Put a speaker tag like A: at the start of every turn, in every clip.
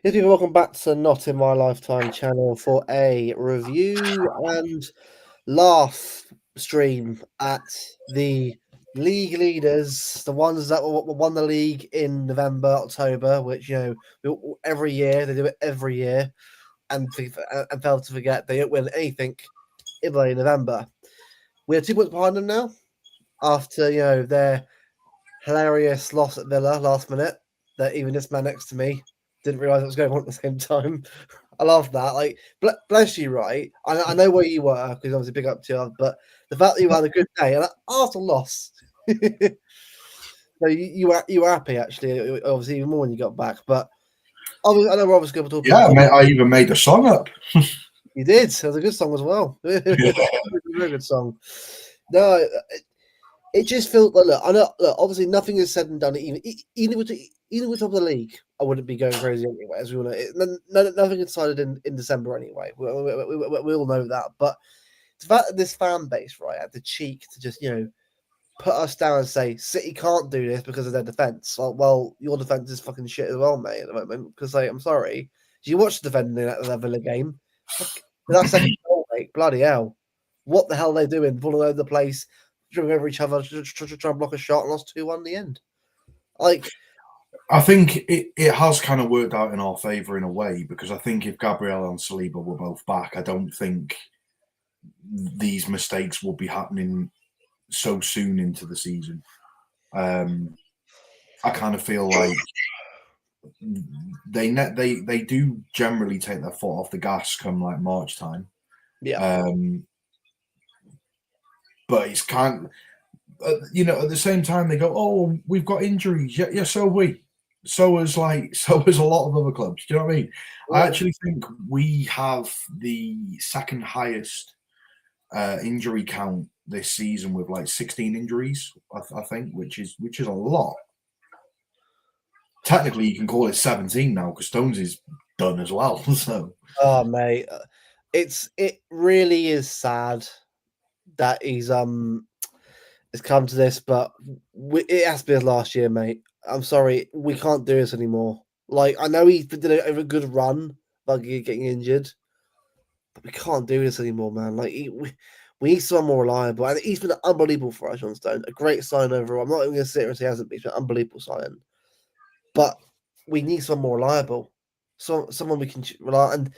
A: Yes, people, welcome back to Not in My Lifetime channel for a review and laugh stream at the league leaders, the ones that won the league in November, October, which every year they do it every year, and fail to forget they don't win anything in bloody November. We're 2 points behind them now after their hilarious loss at Villa last minute. That even this man next to me didn't realise it was going on at the same time. I love that. Like, bless you, right? I know where you were because obviously big up to you, but the fact that you had a good day and after loss, so you were happy actually. Obviously, even more when you got back. But obviously, I know we're obviously going to talk.
B: Yeah, mate, I even made a song up.
A: You did. It was a good song as well. Very good song. No, it just felt like look. I know. Look, obviously, nothing is said and done. Even with top of the league, I wouldn't be going crazy anyway. As we all know, nothing decided in December anyway. We all know that. But the fact that this fan base, right, had the cheek to just put us down and say City can't do this because of their defense. Well, your defense is fucking shit as well, mate, at the moment. Because I'm sorry, did you watch the defending that Villa game? That second goal, mate, bloody hell! What the hell are they doing? Falling over the place, dribbling over each other, trying to block a shot, and lost 2-1 in the end. Like,
B: I think it has kind of worked out in our favour in a way, because I think if Gabriel and Saliba were both back, I don't think these mistakes will be happening so soon into the season. I kind of feel like they do generally take their foot off the gas come like March time.
A: yeah.
B: But it's kind of, at the same time they go, oh, we've got injuries. Yeah, so we. So as a lot of other clubs. Do you know what I mean? I actually think we have the second highest injury count this season with like 16 injuries. I think, which is a lot. Technically, you can call it 17 now because Stones is done as well. So,
A: oh mate, it really is sad that he's it's come to this, but it has to be his last year, mate. I'm sorry, we can't do this anymore. Like, I know he did a good run, like getting injured, but we can't do this anymore, man. Like, we need someone more reliable, and he's been unbelievable for us, John Stone. A great sign overall. I'm not even going to sit here and say he hasn't been. He's been an unbelievable sign, but we need someone more reliable, someone we can rely on. And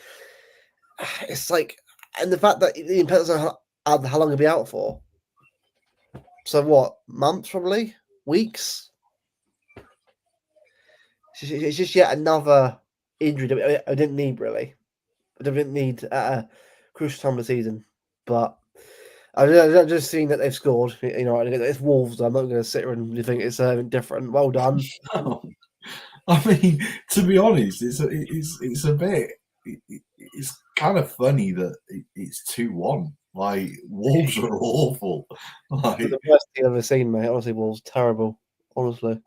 A: it's like, and the fact that it depends on how long he'll be out for. So what? Months, probably weeks. It's just yet another injury that I didn't need, really. I didn't need at a crucial time of the season. But I've just seen that they've scored. It's Wolves. I'm not going to sit here and think it's different. Well done.
B: I mean, to be honest, it's a bit. It's kind of funny that it's 2-1. Like, Wolves are awful. Like,
A: the worst thing I've ever seen, mate. Honestly, Wolves terrible. Honestly.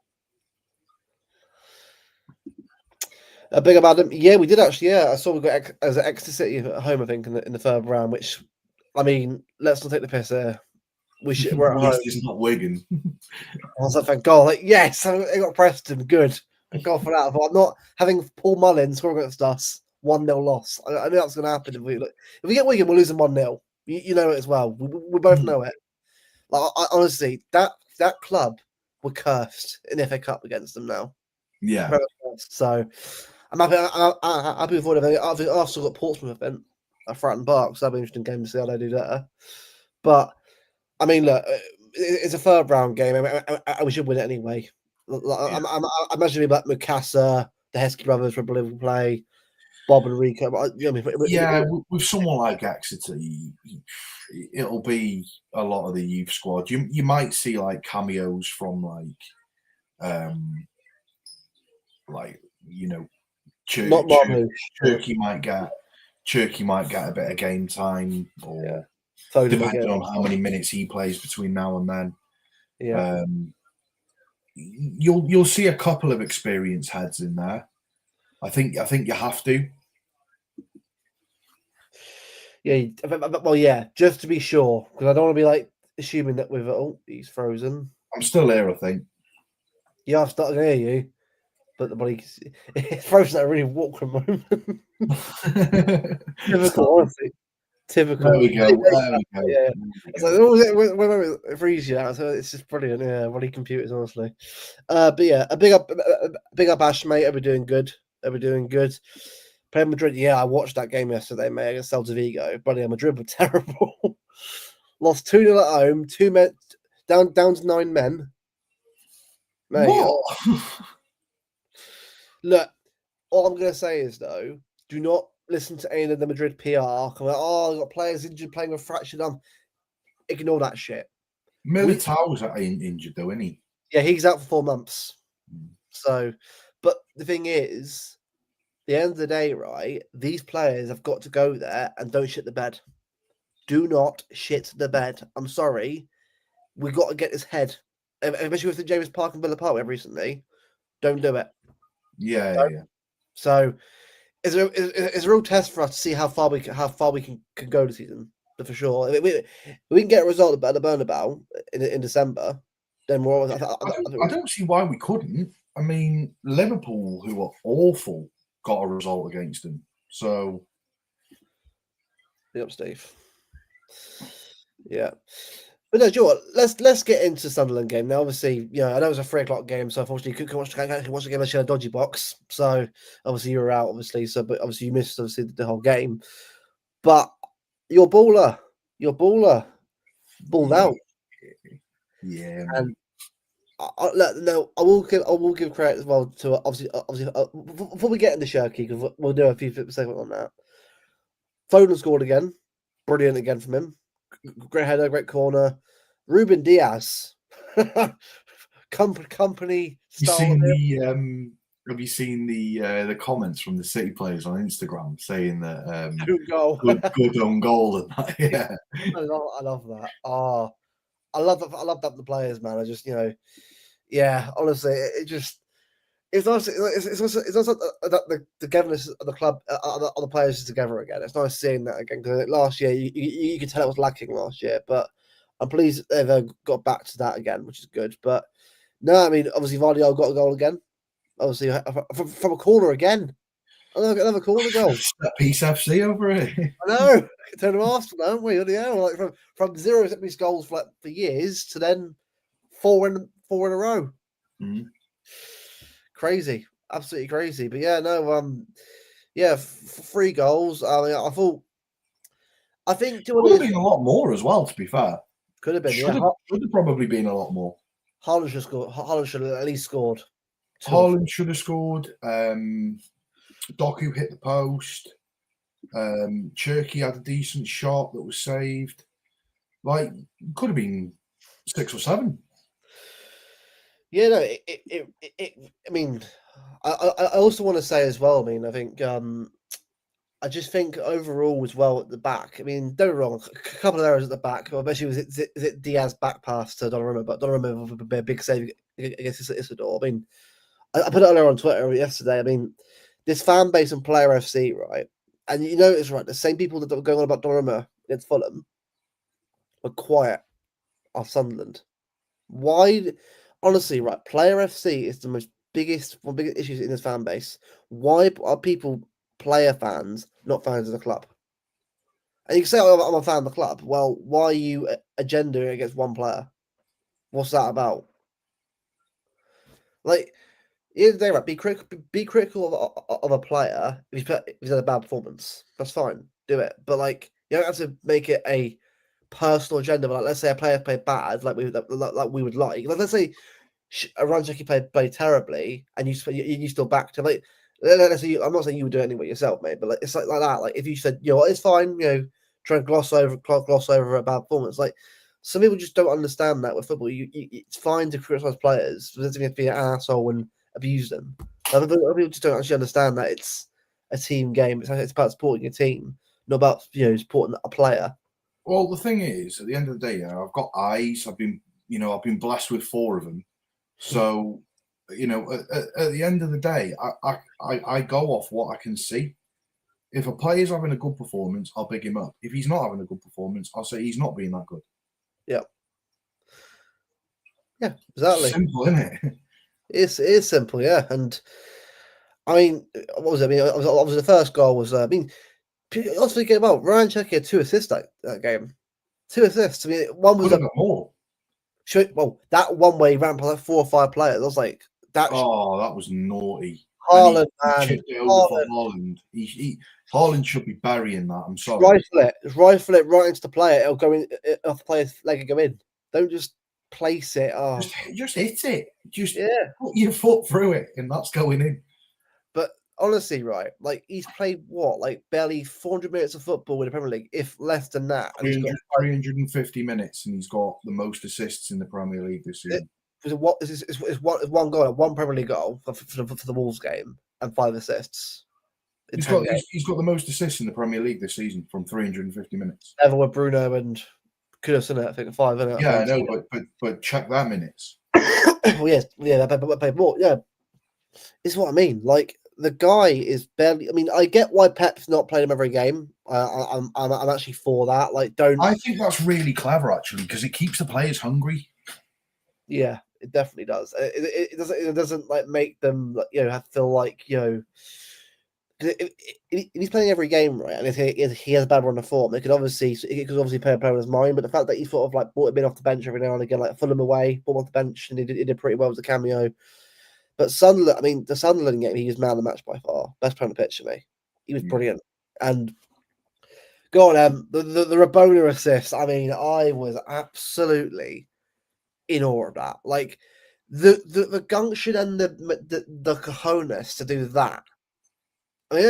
A: A big about them. Yeah, we did actually. Yeah, I saw we got as an Exeter City at home, I think, in the third round. Which, I mean, let's not take the piss there. We're at home.
B: It's not Wigan.
A: I was like, thank God. Like, yes, I got Preston. Good. Thank God for that. But I'm not having Paul Mullin scoring against us. 1-0 loss. I know that's going to happen if we get Wigan, we're losing 1-0. You know it as well. We both know it. Like, honestly, that club were cursed in the FA Cup against them now.
B: Yeah.
A: So I'm happy. I'm happy with whatever. I think Arsenal got Portsmouth event at Fratton Park, so that'll be an interesting game to see how they do that. But I mean, look, it's a third round game. We should win it anyway. I imagine it'll be like Mukasa, the Heskey brothers for Liverpool play. Bob and Rico.
B: Yeah, with someone like Exeter, it'll be a lot of the youth squad. You might see like cameos from like
A: not Marmouche.
B: Cherky might get a bit of game time, or depending on how many minutes he plays between now and then.
A: Yeah.
B: You'll see a couple of experienced heads in there. I think you have to.
A: Yeah, well, yeah, just to be sure, because I don't want to be like assuming that he's frozen.
B: I'm still here, I think.
A: Yeah, I've started to hear you, but the body it's frozen at a really awkward moment. Typical, honestly. Typical.
B: There we go.
A: Yeah. It's like, oh, it freezes you out. So it's just brilliant. Yeah, bloody computers, honestly. But yeah, a big up, Ash, mate. Are we doing good? Playing Madrid. Yeah, I watched that game yesterday, mate, against Celta Vigo. Bloody hell, Madrid were terrible. Lost 2-0 at home. 2 men down to 9 men. Mate,
B: what?
A: Look, all I'm gonna say is though, do not listen to any of the Madrid PR. Come like, I've got players injured, playing with fractured arm. Ignore that shit.
B: Militao's injured though, isn't he?
A: Yeah, he's out for 4 months. So, but the thing is, the end of the day, right? These players have got to go there and don't shit the bed. Do not shit the bed. I'm sorry. We got to get this head, especially with the James Park and Villa Park we have recently. Don't do it.
B: Yeah.
A: So, it's a real test for us to see how far we can go this season, for sure. If we can get a result at the Bernabeu in December, then we're always.
B: I don't see why we couldn't. I mean, Liverpool, who are awful, got a result against them. So,
A: yep, Steve. Yeah. But no, Joe, let's get into Sunderland game now. Obviously, I know it was a 3:00 game, so unfortunately, you couldn't watch the game. I had a dodgy box, so obviously you were out. Obviously, but obviously you missed the whole game. But you're baller, balled out.
B: Yeah,
A: and I will give credit as well to obviously before we get into Cherki, because we'll do a few segments on that. Foden scored again, brilliant again from him. Great header, great corner. Ruben Diaz, company style.
B: Have you seen the comments from the City players on Instagram saying that good own goal and that? Yeah,
A: I love that. I love that the players, man. I just yeah. Honestly, it's nice. It's nice that the togetherness of the club, of the players together again. It's nice seeing that again, because last year you could tell it was lacking last year, but I'm pleased they've got back to that again, which is good. But no, I mean, obviously Vardy got a goal again. Obviously from a corner again. Another corner goal.
B: That piece FC over it.
A: I know. Turn of Arsenal, don't we? Yeah, like from 0 set piece goals for years to then four in a row.
B: Mm-hmm.
A: Crazy, absolutely crazy. But yeah, no, yeah, 3 goals. I mean, I think
B: could have been a lot more as well. To be fair,
A: could have been.
B: Should have probably been a lot more.
A: Haaland should score. Haaland should have at least scored.
B: Haaland should have scored. Doku hit the post. Cherki had a decent shot that was saved. Like, could have been 6 or 7.
A: Yeah, no, I mean, I also want to say as well. I mean, I think I just think overall as well at the back. I mean, don't get me wrong, a couple of errors at the back. Well, especially was it Diaz back pass to Donnarumma, but Donnarumma with a big save against Isidore. I mean, I put it earlier on Twitter yesterday. I mean, this fan base and Player FC, right? And you notice, right, the same people that were going on about Donnarumma against Fulham were quiet on Sunderland. Why? Honestly, right, Player FC is one of the biggest issues in this fan base. Why are people player fans not fans of the club? And you can say, oh, I'm a fan of the club. Well, why are you agendaing against one player? What's that about? Like, the day, right? Be critical of a player if he's had a bad performance. That's fine. Do it. But like, you don't have to make it a personal agenda. But like, let's say a player played bad, like we would like. Let's say Rayan Cherki played terribly, and you still backed him. Like, I'm not saying you would do it anyway yourself, mate, but like it's like that. Like if you said, what, it's fine, try and gloss over a bad performance. Like some people just don't understand that with football. It's fine to criticize players. It doesn't have to be an asshole and abuse them. Other people just don't actually understand that it's a team game. It's about supporting a team, not about supporting a player.
B: Well, the thing is, at the end of the day, I've got eyes. I've been blessed with 4 of them. So, at the end of the day, I go off what I can see. If a player's having a good performance, I'll big him up. If he's not having a good performance, I'll say he's not being that good.
A: Yeah. Yeah, exactly.
B: Simple, isn't it?
A: It is simple, yeah. And I mean, what was it? I mean, obviously the first goal was. Also forget about Rayan Cherki had 2 assists that game. 2 assists. I mean, one was
B: more.
A: Well, that one way he ran past like 4 or 5 players. I was like, that.
B: Oh, that was naughty.
A: Haaland,
B: he chipped it over for Haaland. Haaland should be burying that. I'm sorry.
A: Rifle it right into the player. It'll go in off the player's leg and go in. Don't just place it. Oh.
B: Just hit it. Just put your foot through it, and that's going in.
A: But honestly, right, like he's played like barely 400 minutes of football in the Premier League, if less than that.
B: 350 minutes, and he's got the most assists in the Premier League this season.
A: It's one goal, one Premier League goal for the Wolves game, and 5 assists.
B: He's got the most assists in the Premier League this season from 350 minutes.
A: Ever with Bruno and Kudus in it, I think 5 in it.
B: Yeah, I know, but check that minutes.
A: Well, yes, yeah, they pay more. Yeah, it's what I mean. Like the guy is barely. I mean, I get why Pep's not playing him every game. I'm actually for that. Like, don't.
B: I think that's really clever actually because it keeps the players hungry.
A: Yeah, it definitely does. It doesn't like make them have to feel like if he's playing every game, right, and if he has a bad run of form, it could obviously play a player on his mind. But the fact that he sort of like brought him in off the bench every now and again, like Fulham away, brought him off the bench, and he did pretty well as a cameo. But Sunderland, I mean, the Sunderland game, he was man of the match by far, best player on the pitch for me. He was brilliant. And go on, the Rabona assist. I mean, I was absolutely in awe of that. Like the gumption and the cojones to do that. I mean,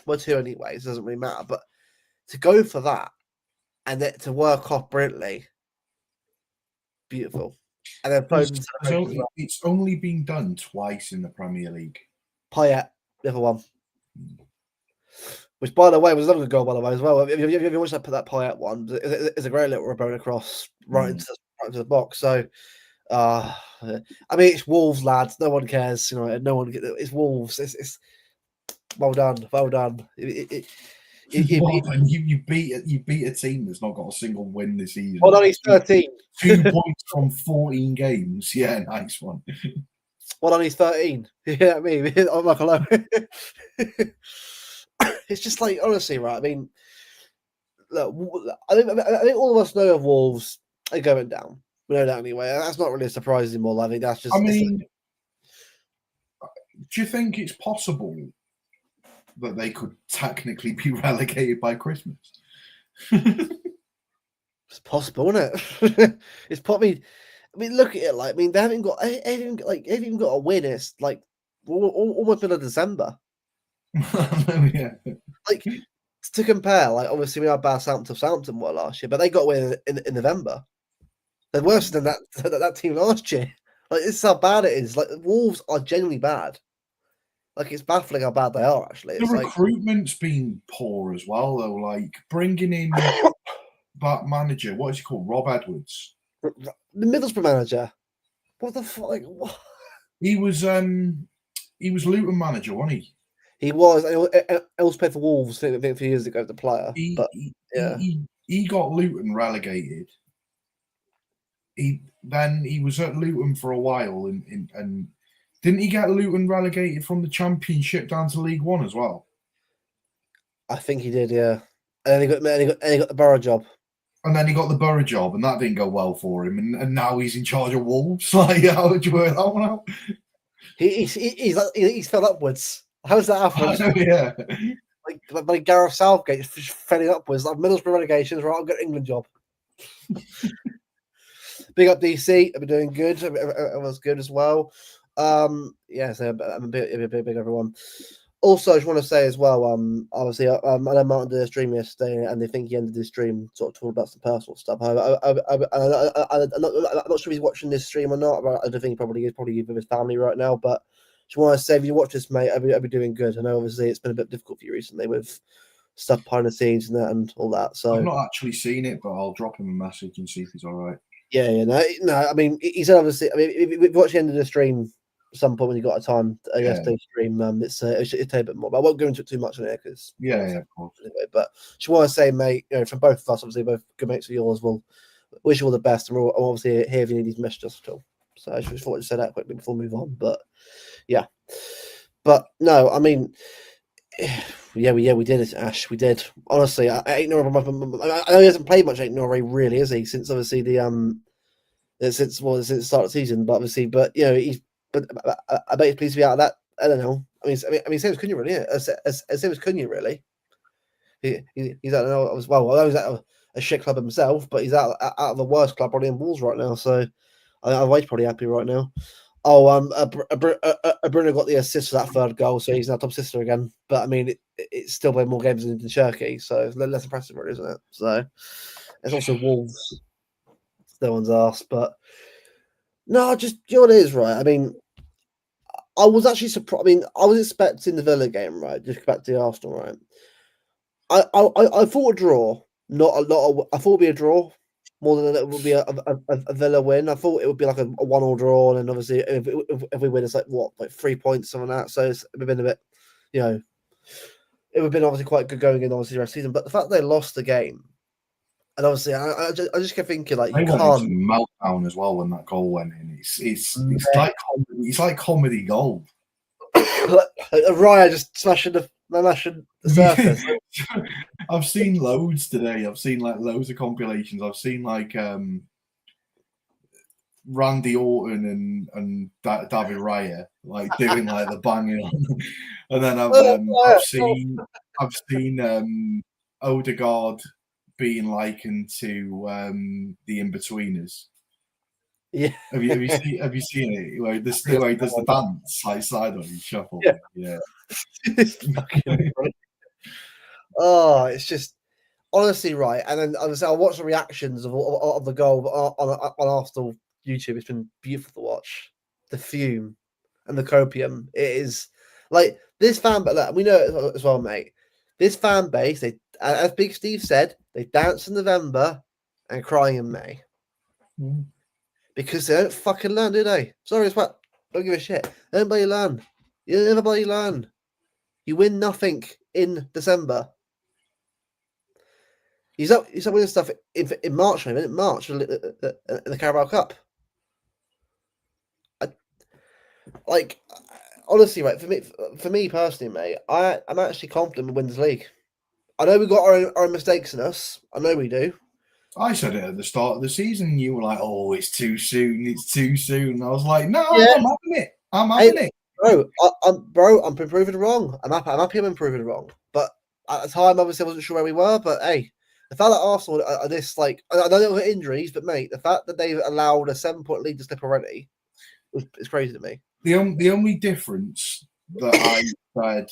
A: well, 2 anyways, it doesn't really matter. But to go for that and then to work off brilliantly, beautiful. And then
B: it's only been done twice in the Premier League.
A: Payet, the other one. Which, by the way, was another goal, by the way, as well. If you watch that Payet one, it's a great little Rabona cross right into the box. So, I mean, it's Wolves, lads. No one cares. No one. It's Wolves. It's well done. Well done.
B: You beat a team that's not got a single win this season.
A: Well done. He's 13.
B: 2 points from 14 games. Yeah, nice one.
A: Well done. He's 13. Yeah, I mean, I'm like hello. It's just like honestly, right? I mean, look, I think all of us know of Wolves are going down. We know that anyway. That's not really a surprise anymore. I think that's just.
B: I mean, do you think it's possible that they could technically be relegated by Christmas?
A: It's possible, isn't it? It's probably. I mean, look at it. Like, I mean, they haven't got even got a win. It's like almost middle of December.
B: Yeah.
A: Like to compare, like obviously we had bad Southampton were last year, but they got a win in November. They're worse than that team last year. Like this is how bad it is. Like the Wolves are genuinely bad. Like it's baffling how bad they are. Actually,
B: the recruitment's been poor as well, though. Like bringing in that manager, what is he called, Rob Edwards,
A: the Middlesbrough manager. What the fuck? Like, what?
B: He was Luton manager, wasn't he?
A: He was. I also played for Wolves a few years ago as a player.
B: He got Luton relegated. He was at Luton for a while, and didn't he get Luton relegated from the Championship down to League One as well?
A: I think he did, yeah. And then he got the Borough job.
B: And then he got the Borough job, and that didn't go well for him. And now he's in charge of Wolves. Like, how would you work that one out?
A: He's fell upwards. How's that happen?
B: Yeah.
A: Like Gareth Southgate just felling upwards. Like Middlesbrough relegations, right? I'll get an England job. Big up DC. I've been doing good. Everyone's good as well. Yeah, so I'm a bit big everyone. Also, I just want to say as well, obviously, I know Martin did a stream yesterday, and they think he ended his stream sort of talking about some personal stuff. I'm not sure if he's watching this stream or not, but I don't think he probably is, probably with his family right now. But just want to say, if you watch this, mate, I'll be doing good. I know, obviously, it's been a bit difficult for you recently with stuff behind the scenes and that and all that. So
B: I've not actually seen it, but I'll drop him a message and see if he's all right.
A: yeah, no. I mean, he said obviously. I mean, if you watch the end of the stream at some point when you got a time, yesterday's stream, it's take a bit more. But I won't go into it too much on here because
B: yeah, of course.
A: Anyway, but just want to say, mate, from both of us, obviously, both good mates of yours, we'll wish you all the best, and we're obviously here if you need these messages at all. So I just thought to say that quickly before we move on. But yeah, but no, I mean. Yeah, we did it, Ash. We did. Honestly, I know he hasn't played much. Norway really, is he? Since obviously since the start of the season, but obviously, he's. But I bet he's pleased to be out of that. I don't know. I mean, same as Cunha, really. Same as Cunha, really. He's out. I was he's out of a shit club himself, but he's out of the worst club probably in Wolves right now. So I think he's probably happy right now. Oh, Bruno got the assist for that third goal, so he's now top assister again. But I mean, it's still played more games than Cherki, so it's less impressive, really, isn't it? So it's also Wolves. No one's asked, but no, just you know what it is, right? I mean, I was actually surprised. I mean, I was expecting the Villa game, right? Just back to the Arsenal, right? I thought a draw, not a lot. I thought it'd be a draw more than it would be a Villa win. I thought it would be like a 1-1 draw, and then obviously if we win, it's like 3 points on that. So it's been a bit, it would have been obviously quite good going in obviously the rest of the season. But the fact they lost the game, and obviously I just kept thinking like you can't
B: meltdown as well when that goal went in. It's like comedy gold.
A: Raya just smashing the surface.
B: I've seen loads today. I've seen like loads of compilations. I've seen like Randy Orton and David Raya like doing like the banging on, and then I've seen Odegaard being likened to the In-Betweeners.
A: Yeah.
B: Have you seen it? Where he does the dance like sideways shuffle. Yeah.
A: Oh, it's just honestly right. And then I watched the reactions of the goal on Arsenal YouTube. It's been beautiful to watch. The fume and the copium. It is like this fan, but we know it as well, mate. This fan base, as Big Steve said, they dance in November and cry in May. Because they don't fucking learn, do they? Sorry, it's what. Don't give a shit. They don't bloody learn. You never bloody learn. You win nothing in December. He's up winning stuff in March, maybe in March in the Carabao Cup. Honestly, right, for me personally, mate, I'm actually confident we win this league. I know we've got our own mistakes in us. I know we do.
B: I said it at the start of the season. You were like, "Oh, it's too soon. It's too soon." I was like, "No, I'm having it. I'm having it."
A: Bro, I'm proving it wrong. I'm happy I'm proving it wrong. But at the time, obviously, I wasn't sure where we were. But hey, the fact that Arsenal are this, like, I know there were injuries, but mate, the fact that they've allowed a 7-point lead to slip already is crazy to me.
B: The only difference that I said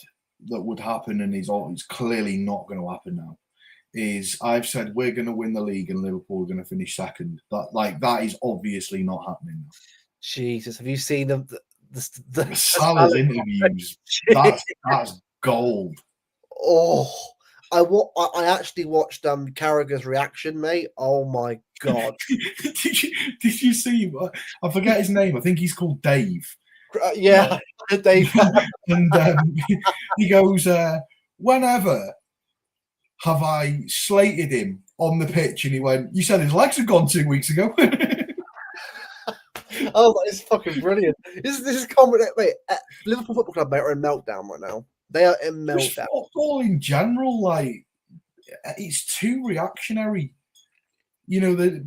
B: that would happen, and is clearly not going to happen now, is I've said we're going to win the league and Liverpool are going to finish second. That is obviously not happening now.
A: Jesus, have you seen the
B: Salah's interviews? That's gold.
A: Oh, I actually watched Carragher's reaction, mate. Oh my god!
B: did you see? I forget his name. I think he's called Dave.
A: Yeah, Dave.
B: And he goes, "Whenever have I slated him on the pitch?" And he went, "You said his legs had gone 2 weeks ago."
A: Oh, it's fucking brilliant. This is comedy, mate. Liverpool Football Club, mate, are in meltdown right now. They are in meltdown.
B: Football in general, like, it's too reactionary. You know,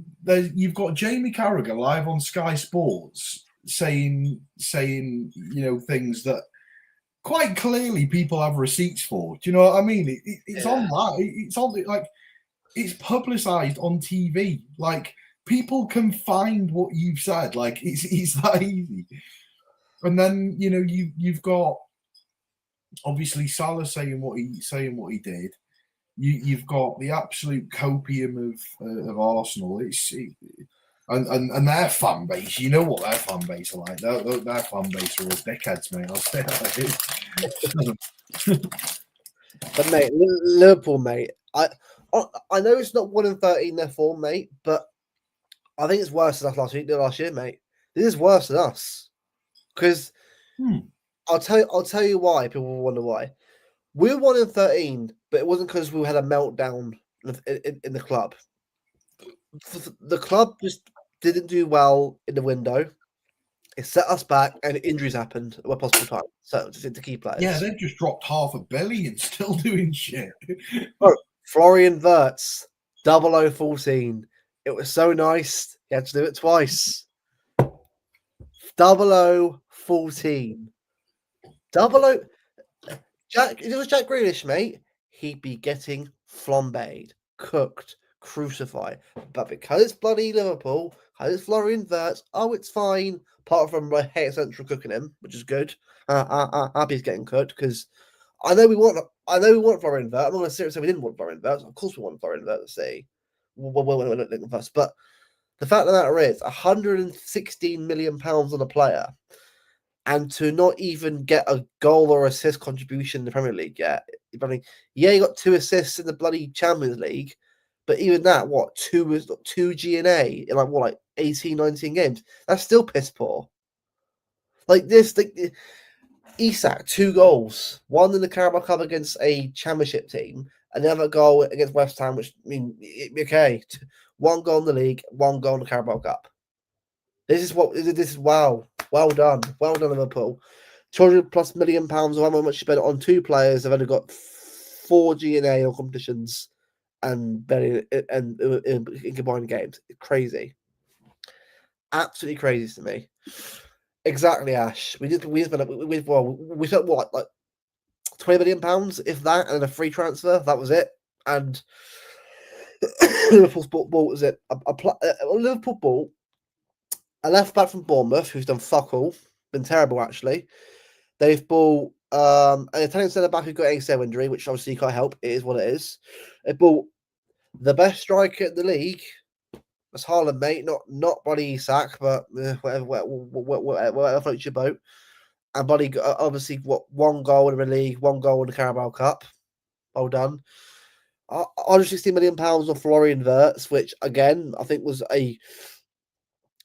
B: you've got Jamie Carragher live on Sky Sports saying things that quite clearly people have receipts for. Do you know what I mean? It's online. It's on, like, it's publicized on TV. Like, people can find what you've said. Like, it's that easy. And then you've got obviously Salah saying what he did. You've got the absolute copium of Arsenal. And their fan base. You know what their fan base are like. Their fan base are all dickheads, mate. I'll say that.
A: But mate, Liverpool, mate. I know it's not 1-13 their form, mate, but I think it's worse than us last year, mate. This is worse than us because I'll tell you why. People will wonder why. We were 1-13, but it wasn't because we had a meltdown in the club. The club just didn't do well in the window. It set us back, and injuries happened at a possible time. So to key players.
B: Yeah, they've just dropped $500 million, still doing shit.
A: Oh, Florian Wirtz, 0014. It was so nice. He had to do it twice. 0014. 00. Jack, if it was Jack Grealish, mate, he'd be getting flambéed, cooked, crucified. But because it's bloody Liverpool, because it's Florian Wirtz, it's fine. Apart from my hate central cooking him, which is good. Happy he's getting cooked because I know we want Florian Wirtz. I'm not going to say we didn't want Florian Wirtz. Of course we want Florian Wirtz to see. We're looking first. But the fact of the matter is, £116 million on a player, and to not even get a goal or assist contribution in the Premier League yet. I mean, yeah, he got 2 assists in the bloody Champions League, but even that, what, 2 G&A in like 18, 19 games? That's still piss poor. Like this, Isak, 2 goals. One in the Carabao Cup against a Championship team, and the other goal against West Ham, which, I mean, okay. 1 goal in the league, 1 goal in the Carabao Cup. This is wow. Well done, Liverpool. £200+ million, however much you spent on 2 players. They've only got 4 G&A or competitions and in combined games. It's crazy, absolutely crazy to me. Exactly, Ash. We spent what, like £20 million, if that, and a free transfer. That was it. And Liverpool's bought was it Liverpool bought a left back from Bournemouth who's done fuck all, been terrible actually. They've bought an Italian centre back who got ACL injury, which obviously you can't help. It is what it is. They bought the best striker in the league. That's Haaland, mate. Not Buddy Isak, but whatever floats your boat. And Buddy got obviously 1 goal in the league, 1 goal in the Carabao Cup. Well done. £160 million on Florian Wirtz, which again I think was a.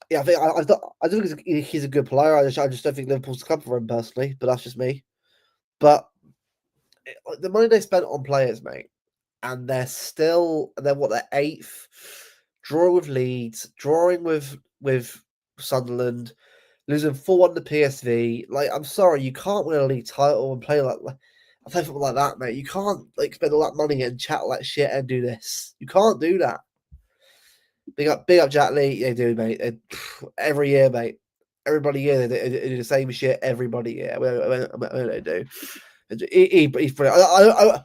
A: Yeah, I don't think he's a good player. I just don't think Liverpool's the club for him personally, but that's just me. But the money they spent on players, mate, and they're 8th, drawing with Leeds, drawing with Sunderland, losing 4-1 to PSV. Like, I'm sorry, you can't win a league title and play football like that, mate. You can't spend all that money and chat like shit and do this. You can't do that. Big up Jack Lee. They do, mate. Every year, mate. Everybody year they do the same shit. Everybody year. They do. He's brilliant.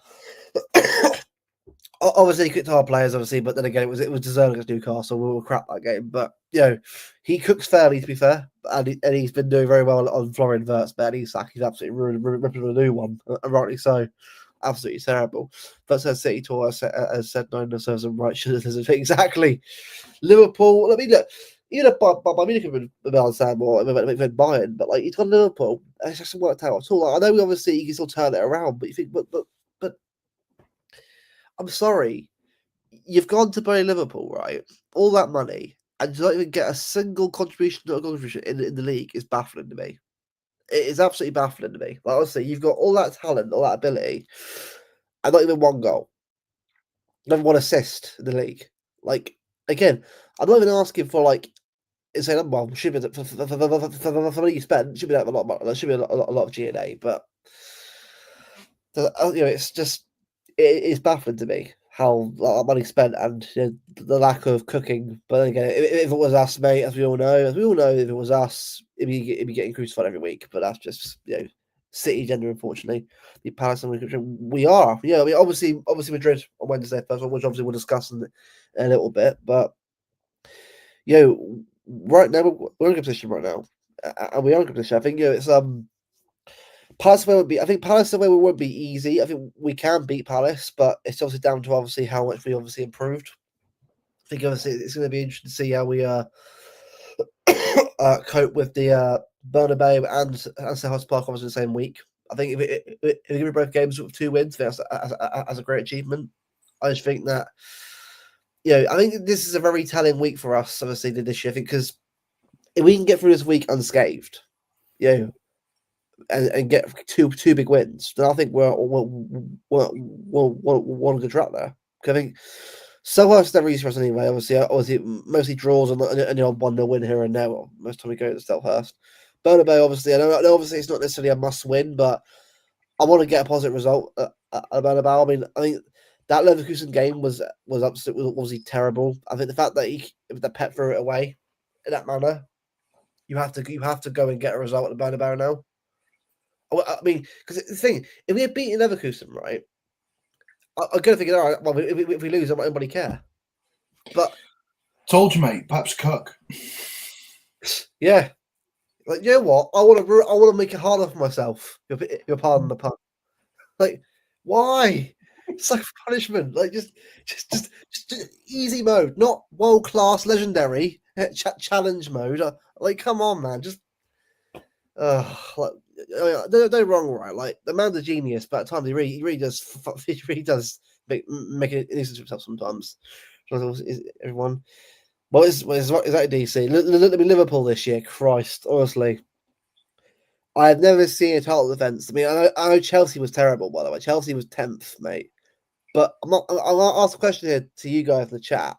A: Obviously, he cooked our players, obviously, but then again, it was deserved against Newcastle. We were crap that game, but he cooks fairly, to be fair, and he's been doing very well on Florian Wirtz. But Isak, he's absolutely ripping a new one, and rightly so. Absolutely terrible. But said City tour has said no deserves and right should exactly. Liverpool. I mean, look, even if Bayern Munich have been sad more, than Bayern, but he's got Liverpool. It's just worked out at all. I know obviously you can still turn it around, but you think, but I'm sorry, you've gone to buy Liverpool, right? All that money, and you don't even get a single contribution in the league is baffling to me. It is absolutely baffling to me. Like, honestly, you've got all that talent, all that ability, and not even 1 goal. Not 1 assist in the league. Again, I'm not even asking for saying, well, should be for the money you spend, should be a lot. There should be a lot of G&A, but it's just it's baffling to me how money spent and the lack of cooking. But then again, if it was us, mate, as we all know, if it was us, it'd be getting crucified every week. But that's just City gender, unfortunately. The Palace and we are, I mean, obviously Madrid on Wednesday first one, which obviously we'll discuss in a little bit. But right now we're in a good position right now. and we are going to. I think it's Palace away would be. I think Palace away won't be easy. I think we can beat Palace, but it's obviously down to obviously how much we obviously improved. I think obviously it's going to be interesting to see how we cope with the Bernabeu and Selhurst Park obviously in the same week. I think if we give both games with 2 wins, that's a great achievement. I just think that I think this is a very telling week for us, obviously, this year. I think because if we can get through this week unscathed, and get two big wins, then I think we're on a good track there. Because I think Selhurst never easy for us anyway. Obviously, mostly draws and the odd 1-0 win here and there. Well, most time we go to Selhurst. Bernabeu, obviously, I know obviously it's not necessarily a must win, but I want to get a positive result at Bernabeu. I think that Leverkusen game was obviously terrible. I think the fact that Pep threw it away in that manner, you have to go and get a result at the Bernabeu now. I mean, because the thing, if we had beaten Leverkusen, right, I'm going to think, all right, well, if we lose, I might nobody care. But
B: told you, mate, Pep's cook.
A: Yeah, like you know what, I want to make it harder for myself. You're pardon the pun. Like, why? It's like punishment. Like just easy mode, not world class, legendary challenge mode. Like, come on, man, just like. No wrong, right? Like the man's a genius, but at times he really does make it easy to himself sometimes. Everyone, is that DC? Look at Liverpool this year. Christ, honestly, I've never seen a title defense. I mean, I know Chelsea was terrible, by the way. Chelsea was 10th, mate. But I'll ask a question here to you guys in the chat.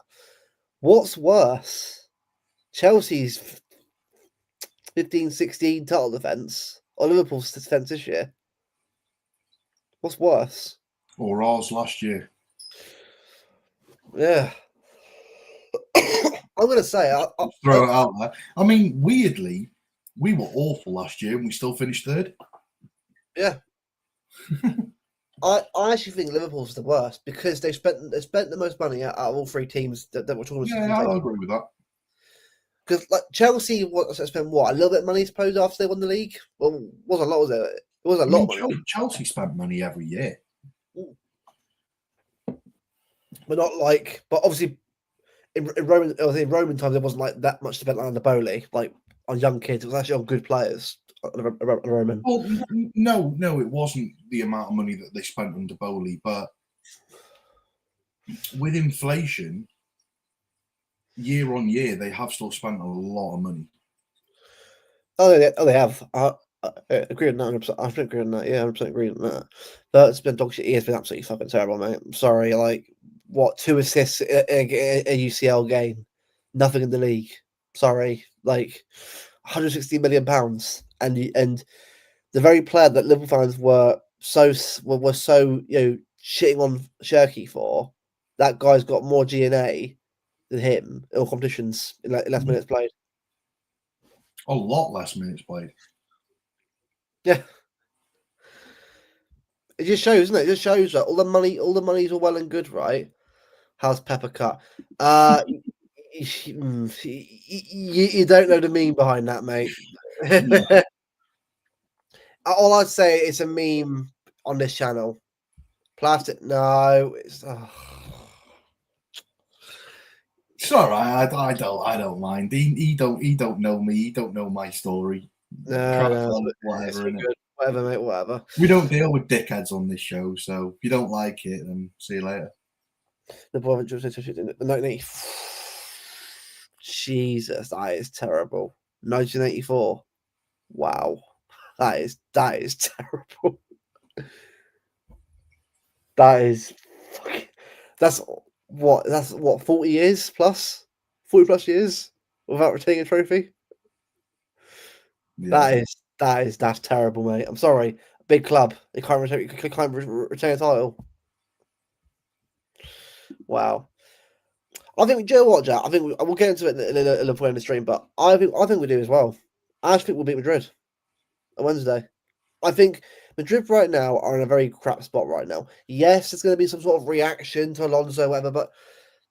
A: What's worse, Chelsea's 15-16 title defense or Liverpool's defense this year? What's worse?
B: Or ours last year.
A: Yeah. I'm going to say... I'll
B: throw it out there. I mean, weirdly, we were awful last year and we still finished third.
A: Yeah. I actually think Liverpool's the worst because they spent the most money out of all 3 teams that we're talking about.
B: Yeah, I'll agree with that.
A: Because like Chelsea spent a little bit of money, I suppose, after they won the league. Well, wasn't a lot, was it? It was a lot.
B: Chelsea spent money every year,
A: but not like. But obviously, in Roman times, there wasn't like that much spent on the Bowley, like on young kids. It was actually on good players. Roman.
B: Well, no, it wasn't the amount of money that they spent on Bowley, but with inflation, year on year, they have still spent a lot of money.
A: They have. I agree on that. I agree on that. Yeah, 100% agree on that. But it's been dog shit. It's been absolutely fucking terrible, mate. I'm sorry. Like, what, 2 assists in a UCL game, nothing in the league. Sorry, like, £160 million, and the very player that Liverpool fans were so shitting on Cherki for, that guy's got more GNA than him in all competitions in less minutes played.
B: A lot less minutes played.
A: Yeah. It just shows, isn't it? It just shows that all the money's all well and good, right? How's Pepper cut? You don't know the meme behind that, mate. No. All I'd say is a meme on this channel. Plastic, no, it's.
B: It's all right. I don't mind. He don't know me. He don't know my story.
A: No,
B: whatever.
A: Whatever, mate. Whatever.
B: We don't deal with dickheads on this show, so if you don't like it, then see you later.
A: The boy Jesus, that is terrible. 1984. Wow, that is terrible. That's what 40 years plus, 40 plus years without retaining a trophy. Yeah. That's terrible, mate. I'm sorry. Big club, they can't retain a title. Wow. I think, do you know what, Jack? I think we'll get into it in a little point in the stream, but I think we do as well. I think we'll beat Madrid on Wednesday. I think Madrid right now are in a very crap spot right now. Yes, there's going to be some sort of reaction to Alonso, whatever, but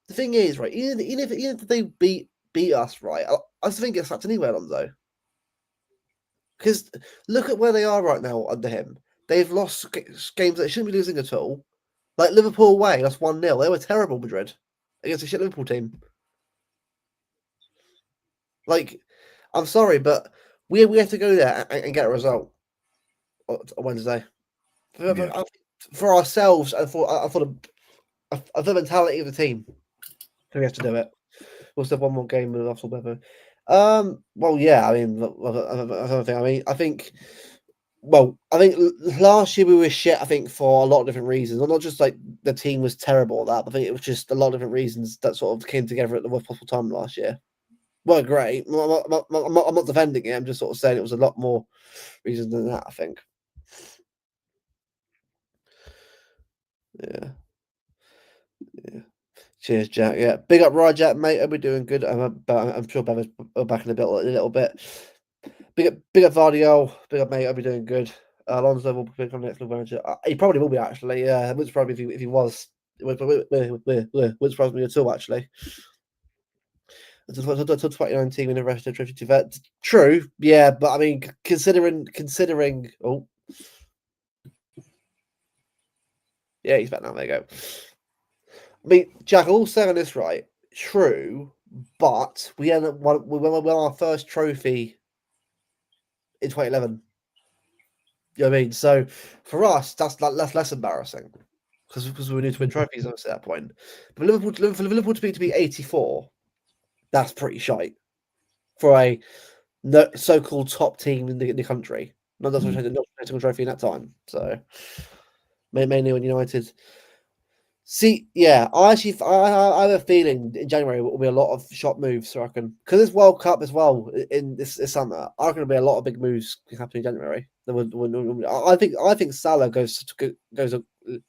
A: the thing is, right, even if they beat us, right, I still think it's sacked anyway, Alonso. Because look at where they are right now under him. They've lost games that they shouldn't be losing at all. Like Liverpool away, that's 1-0. They were terrible, Madrid, against a shit Liverpool team. Like, I'm sorry, but we have to go there and get a result on Wednesday. For ourselves and for the mentality of the team. We have to do it. We'll still have one more game with Arsenal, whatever. Well, yeah. I mean, I think. Well, I think last year we were shit. I think for a lot of different reasons. Not just like the team was terrible at that, but I think it was just a lot of different reasons that sort of came together at the worst possible time last year. Well, great. I'm not defending it. I'm just sort of saying it was a lot more reasons than that. I think. Yeah. Cheers, Jack. Yeah, big up, Jack, mate. Hope we're doing good. I'm sure Beva's back in a little bit. Big up, Vardio. Big up, mate. Hope you're doing good. Alonso will become next level manager. He probably will be actually. Yeah, it wouldn't surprise me if he was. It wouldn't surprise me at all actually. Until 2019 when the rest of the trophy. True, yeah, but I mean, considering. Oh, yeah, he's back now. There you go. I mean, Jack, all saying this right. True, but we won our first trophy in 2011. You know what I mean? So for us, that's less embarrassing because we need to win trophies at that point. But for Liverpool to be 84, that's pretty shite for a so-called top team in the country. Not a single trophy in that time. So mainly when United. See, yeah, I have a feeling in January will be a lot of shot moves. I reckon because it's World Cup as well in this summer. I reckon there'll be a lot of big moves happening in January. I think Salah goes in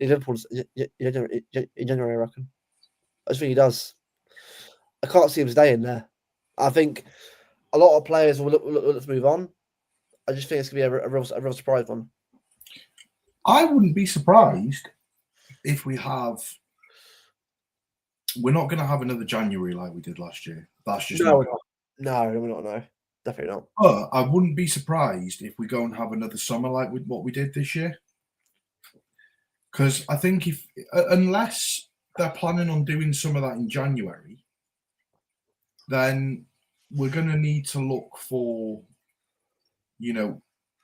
A: Liverpool in January. I reckon. I just think he does. I can't see him staying there. I think a lot of players will look to move on. I just think it's gonna be a real surprise one.
B: I wouldn't be surprised if we're not going to have another January like we did last year. That's just
A: no, we're not. No, we're not. No, definitely not.
B: But I wouldn't be surprised if we go and have another summer like what we did this year. Because I think unless they're planning on doing some of that in January, then we're going to need to look for,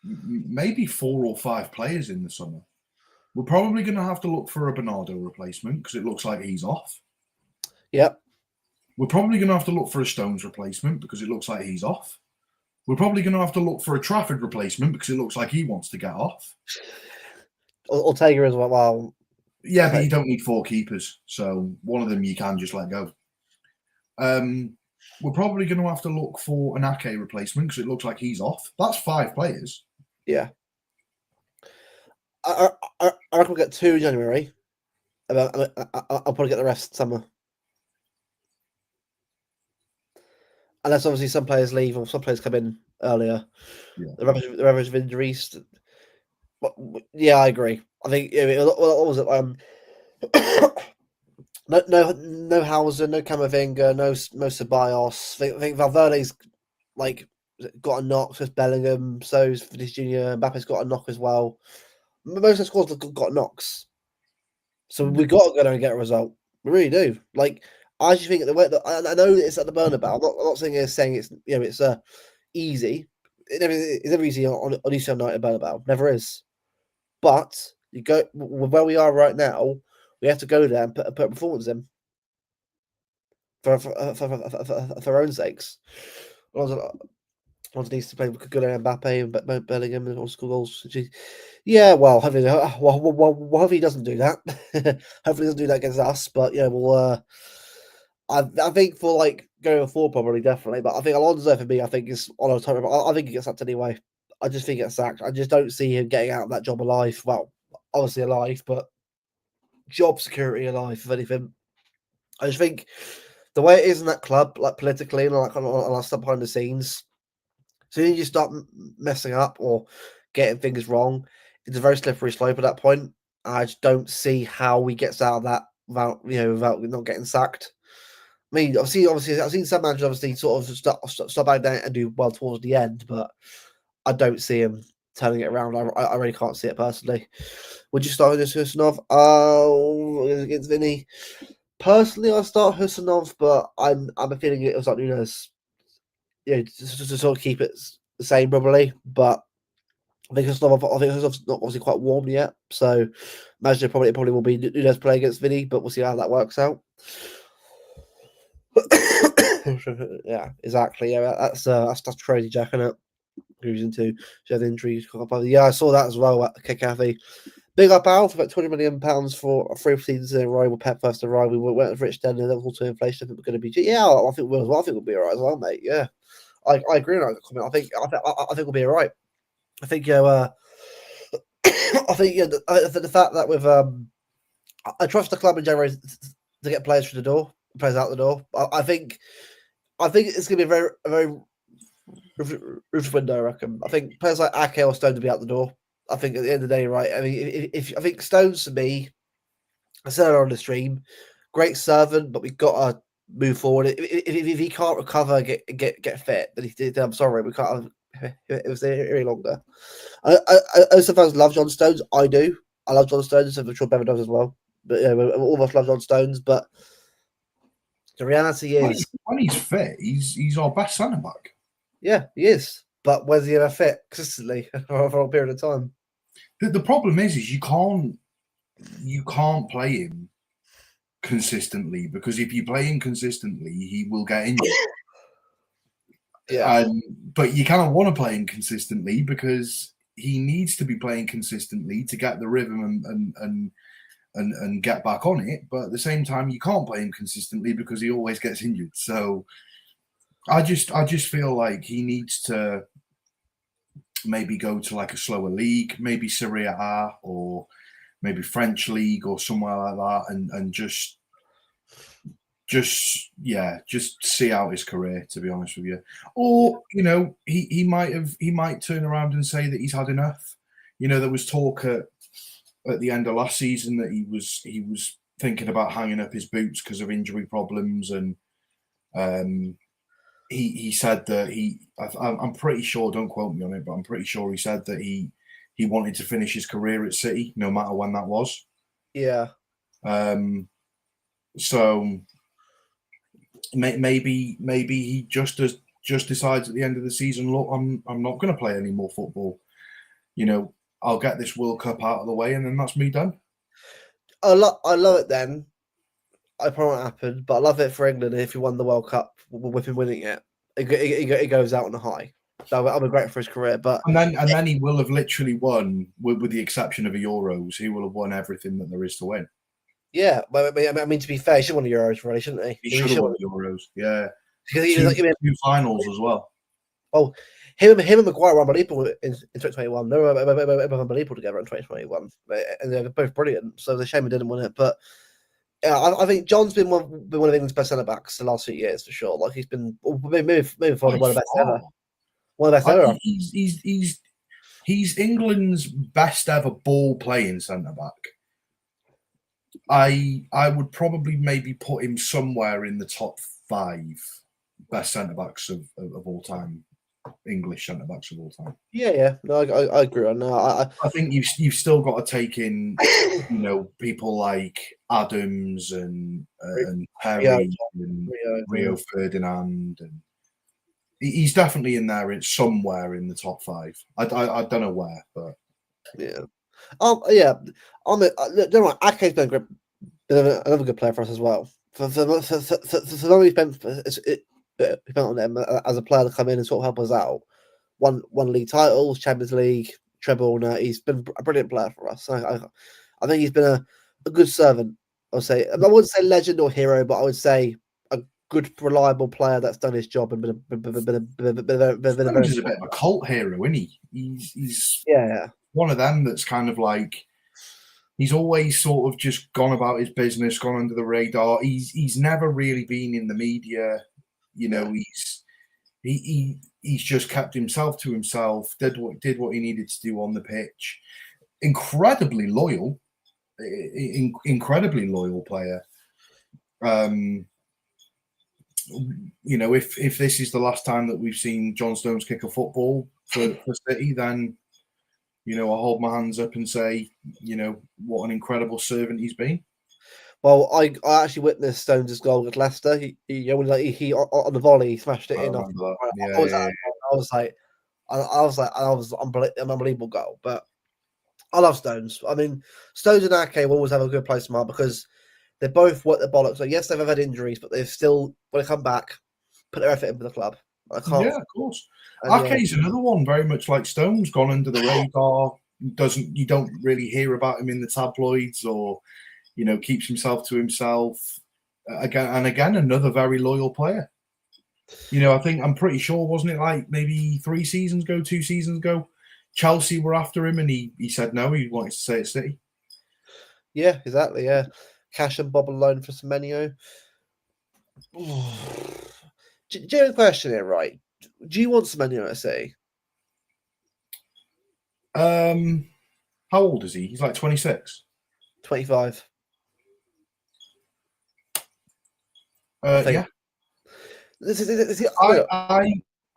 B: maybe 4 or 5 players in the summer. We're probably going to have to look for a Bernardo replacement because it looks like he's off.
A: Yep.
B: We're probably going to have to look for a Stones replacement because it looks like he's off. We're probably going to have to look for a Trafford replacement because it looks like he wants to get off.
A: Ortega as well.
B: Yeah, but you don't need 4 keepers, so one of them you can just let go. We're probably going to have to look for an Ake replacement because it looks like he's off. That's 5 players.
A: Yeah. I reckon we'll get 2 in January. I'll probably get the rest summer. Unless obviously some players leave or some players come in earlier.
B: Yeah.
A: The average of injuries. Yeah, I agree. I think what was it? No Hauser, no Camavinga, no Ceballos. I think Valverde's got a knock. So Bellingham, so's Vinicius Junior. Mbappe's got a knock as well. Most of the squads have got knocks, so we got to go there and get a result. We really do. I just think the way that I know it's at the Bernabeu. I'm not saying it's it's easy. It's never easy on Easter night at Bernabeu. Never is. But you go where we are right now. We have to go there and put a performance in for our own sakes. Alonso needs to play good at Mbappe and Bellingham and all score goals. Yeah, well, hopefully he doesn't do that. Hopefully he doesn't do that against us. But yeah, we'll. I think for going forward, probably definitely. But I think Alonso for me, I think is on a time. I think he gets sacked anyway. I just think he gets sacked. I just don't see him getting out of that job alive. Well, obviously alive, but job security alive, if anything. I just think the way it is in that club, politically and on stuff behind the scenes, as soon as you start messing up or getting things wrong, it's a very slippery slope at that point. I just don't see how he gets out of that without not getting sacked. I mean, obviously, I've seen some managers obviously sort of stop back down and do well towards the end, but I don't see him turning it around. I really can't see it personally. Would you start with Husanov? Against Vinny. Personally, I'll start Husanov, but I'm a feeling it was like Nunes. Just to sort of keep it the same probably. But I think Husanov's not obviously quite warm yet, so imagine it probably will be Nunes playing against Vinny, but we'll see how that works out. Yeah, exactly. Yeah, that's crazy, Jack, isn't it? Cruising to have injuries. Yeah, I saw that as well at Kathy. Big up Al for about £200 million for 3 seasons in a row. With Pep first arrived. We went with Rich then, and there was also inflation. I think we're going to be. Yeah, I think we'll as well. I think we'll be all right as well, mate. Yeah, I agree on that comment. I think we'll be all right. I think I think the fact that with I trust the club in January to get players through the door, players out the door. I think it's going to be a very ruthless window. I reckon. I think players like Ake or Stone to be out the door. I think at the end of the day, right? I mean, if I think Stones to me, I said it on the stream, great servant, but we've got to move forward. If he can't recover, get fit, then I'm sorry, we can't. It was there any longer. I fans love John Stones. I do. I love John Stones. I'm sure Bevan does as well. But yeah, all of us love John Stones. But the reality is,
B: when he's fit, he's our best centre back.
A: Yeah, he is. But where's he going to fit consistently for a period of time?
B: The problem is you can't play him consistently, because if you play him consistently, he will get injured.
A: Yeah.
B: But you kind of want to play him consistently because he needs to be playing consistently to get the rhythm and get back on it. But at the same time, you can't play him consistently because he always gets injured. So I just feel like he needs to maybe go to like a slower league, maybe Serie A or maybe French league or somewhere like that, and just see out his career, to be honest with you. Or he might turn around and say that he's had enough. There was talk at the end of last season that he was thinking about hanging up his boots because of injury problems, and he said that I'm pretty sure, don't quote me on it, but I'm pretty sure he said that he wanted to finish his career at City, no matter when that was.
A: Yeah.
B: So maybe he just decides at the end of the season, look, I'm not going to play any more football. I'll get this World Cup out of the way, and then that's me done.
A: I love it then. I probably won't happen, but I love it for England. If he won the World Cup with him winning it, it goes out on a high. That'll be great for his career. But
B: and then he will have literally won, with the exception of the Euros. He will have won everything that there is to win.
A: Yeah, I mean, to be fair, he should have won the Euros, really, shouldn't he?
B: He should have won the Euros. Yeah, two finals as well.
A: Well, him and Maguire were unbelievable in 2021. They were unbelievable together in 2021, and they're both brilliant. So it's a shame he didn't win it. But yeah, I think John's been one of England's best centre backs the last few years for sure. Like he's been maybe one of the best ever. One of the best ever.
B: He's England's best ever ball playing centre back. I would probably maybe put him somewhere in the top 5 best centre backs of all time. English centre backs of all time.
A: Yeah. No, I agree on that.
B: I think you've still got to take in, people like Adams and Perry and Rio Ferdinand, and he's definitely in there. It's somewhere in the top 5. I don't know where, but
A: yeah. Yeah. Don't worry, Ake's been another good player for us as well. For the long he spent on them as a player to come in and sort of help us out. Won league titles, Champions League, treble. He's been a brilliant player for us. I think he's been a good servant. I would say, I wouldn't say legend or hero, but I would say a good, reliable player that's done his job and been a
B: he's a bit of a cult hero, isn't he? He's one of them that's kind of like, he's always sort of just gone about his business, gone under the radar. He's never really been in the media. He's just kept himself to himself, did what he needed to do on the pitch. Incredibly loyal player. you know, if this is the last time that we've seen John Stones kick a football for City, then, you know, I hold my hands up and say, you know, what an incredible servant he's been.
A: Well, I actually witnessed Stones' goal at Leicester. He on the volley, he smashed it
B: I
A: in off.
B: remember that.
A: I
B: Yeah,
A: was,
B: yeah,
A: I was like, I was an unbelievable goal. But I love Stones. I mean, Stones and Ake will always have a good place in my heart because they both work their bollocks. So yes, they've had injuries, but they've still, when they come back, put their effort in for the club. I can't.
B: yeah, of course.
A: And yeah,
B: Ake's another one, very much like Stones, gone under the radar. You don't really hear about him in the tabloids, or, you know, keeps himself to himself. Again, another very loyal player. You know, I'm pretty sure, wasn't it like maybe 2 seasons ago, Chelsea were after him, and he said no, he wanted to stay at City.
A: yeah, exactly. Yeah, cash and Bob alone for Semenyo. Genuine question here, right? Do you want Semenyo at City?
B: How old is he? He's like 26.
A: 25. I think.
B: Yeah.
A: This is,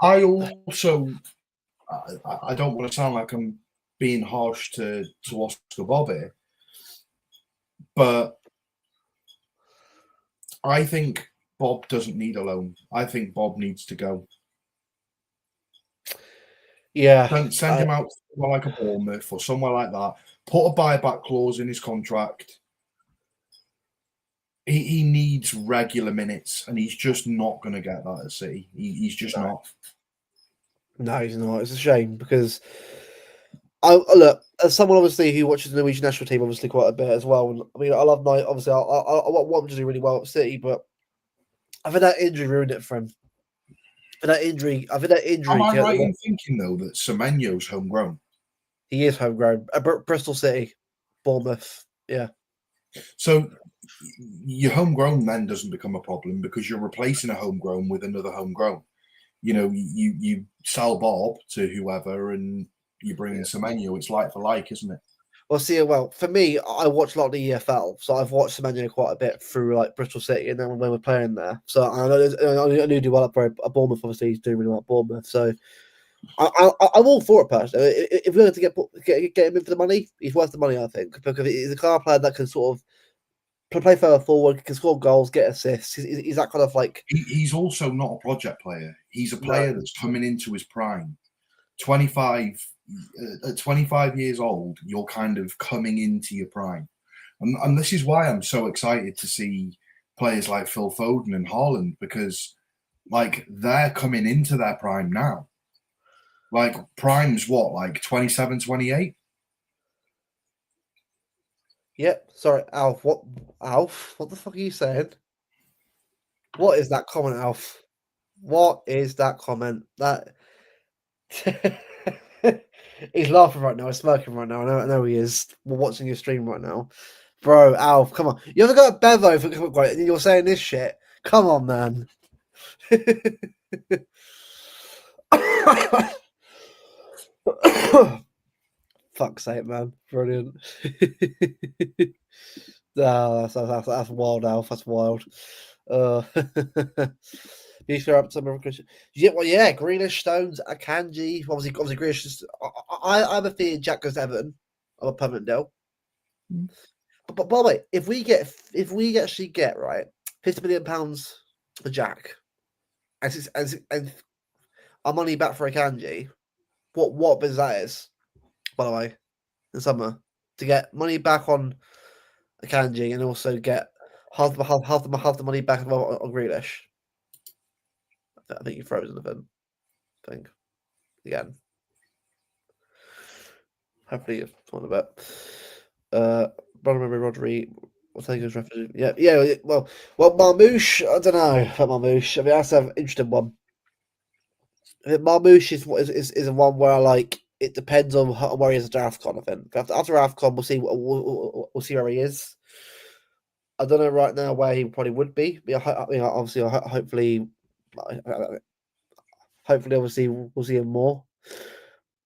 B: I also I don't want to sound like I'm being harsh to Oscar Bob here, but I think Bob doesn't need a loan. I think Bob needs to go.
A: yeah.
B: Don't send him out somewhere like a Bournemouth or somewhere like that. Put a buyback clause in his contract. He needs regular minutes, and he's just not going to get that at City. He's just not.
A: No, he's not. It's a shame because I look, as someone obviously who watches the Norwegian national team obviously quite a bit as well. And, I mean, I love Knight. Obviously, I want him to do really well at City, but I think that injury ruined it for him. I think that injury.
B: Am I right in thinking though that Semenyo's homegrown?
A: He is homegrown. Bristol City, Bournemouth. Yeah.
B: So your homegrown then doesn't become a problem because you're replacing a homegrown with another homegrown. You know, you sell Bob to whoever and you bring in Semenyo. It's like for like, isn't it?
A: Well, for me, I watch a lot of the EFL, so I've watched Semenyo quite a bit through like Bristol City, and then when we're playing there, so I knew do well at Bournemouth. Obviously, he's doing really well at Bournemouth, so I'm all for it personally. If we're going to get him in for the money, he's worth the money, I think, because he's a car player that can sort of play further forward, can score goals, get assists. He's that kind of like.
B: He's also not a project player. He's a player that's coming into his prime. 25 at 25 years old, you're kind of coming into your prime. And this is why I'm so excited to see players like Phil Foden and Haaland, because like they're coming into their prime now. Like prime's what, like 27, 28?
A: Yep. Sorry, Alf. What, Alf? What the fuck are you saying? What is that comment, Alf? What is that comment? That he's laughing right now. He's smirking right now. I know he is. We're watching your stream right now, bro. Alf, come on. You ever got a Bevo for great? And you're saying this shit. Come on, man. Fuck's sake, man. Brilliant. That's wild, Alf. That's wild. You sure up some yeah, well, yeah, Grealish, Stones, Akanji, obviously Grealish. I'm a fear Jack goes to Everton. I'm a permanent deal. But by the way, if we actually get right £50 million for Jack, and our money back for Akanji, what business that is, by the way, in summer to get money back on Akanji and also get half the money back on Grealish. I think you're frozen a bit. I think again. Hopefully you're on a bit. Bernabeu Rodri will take his refuge. Yeah. Well, Marmouche. I don't know about Marmouche. I mean, that's an interesting one. I think Marmouche is a one where like it depends on where he is at AFCON. I think after AFCON, we'll see. We'll see where he is. I don't know right now where he probably would be. Obviously, hopefully, obviously, we'll see him more.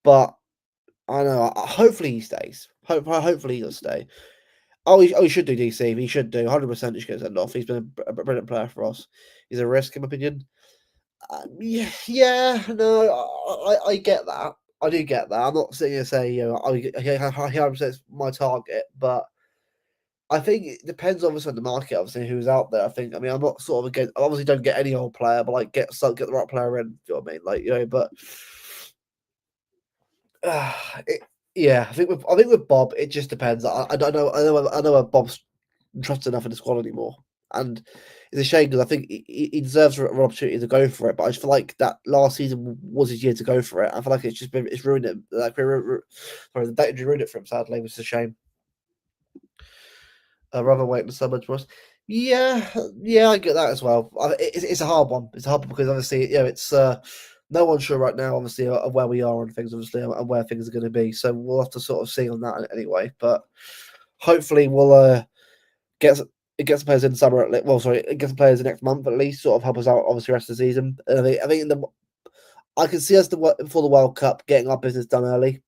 A: But I don't know. Hopefully, he stays. Hopefully, he'll stay. he should do DC. He should do 100%. He should get sent off. He's been a brilliant player for us. He's a risk, in my opinion. Yeah, no, I get that. I do get that. I'm not sitting here saying, he 100% is my target, but I think it depends obviously on the market, obviously who's out there. I mean, I'm not sort of against. I obviously don't get any old player, but like get the right player in. You know what I mean? Like but it, yeah, I think with Bob, it just depends. I don't know. I know Bob's trusted enough in the squad anymore, and it's a shame because I think he deserves an opportunity to go for it. But I just feel like that last season was his year to go for it. I feel like it's ruined it. Like sorry, the data ruined it for him. Sadly, which is a shame. Rather wait in the summer for us. Yeah, yeah, I get that as well. It's a hard one. It's a hard one because obviously, it's no one's sure right now, obviously, of where we are and things, obviously, and where things are going to be. So we'll have to sort of see on that anyway. But hopefully, we'll get get some players in summer. Well, sorry, get some players in next month at least, sort of help us out, obviously, the rest of the season. And I think I can see us before the World Cup getting our business done early,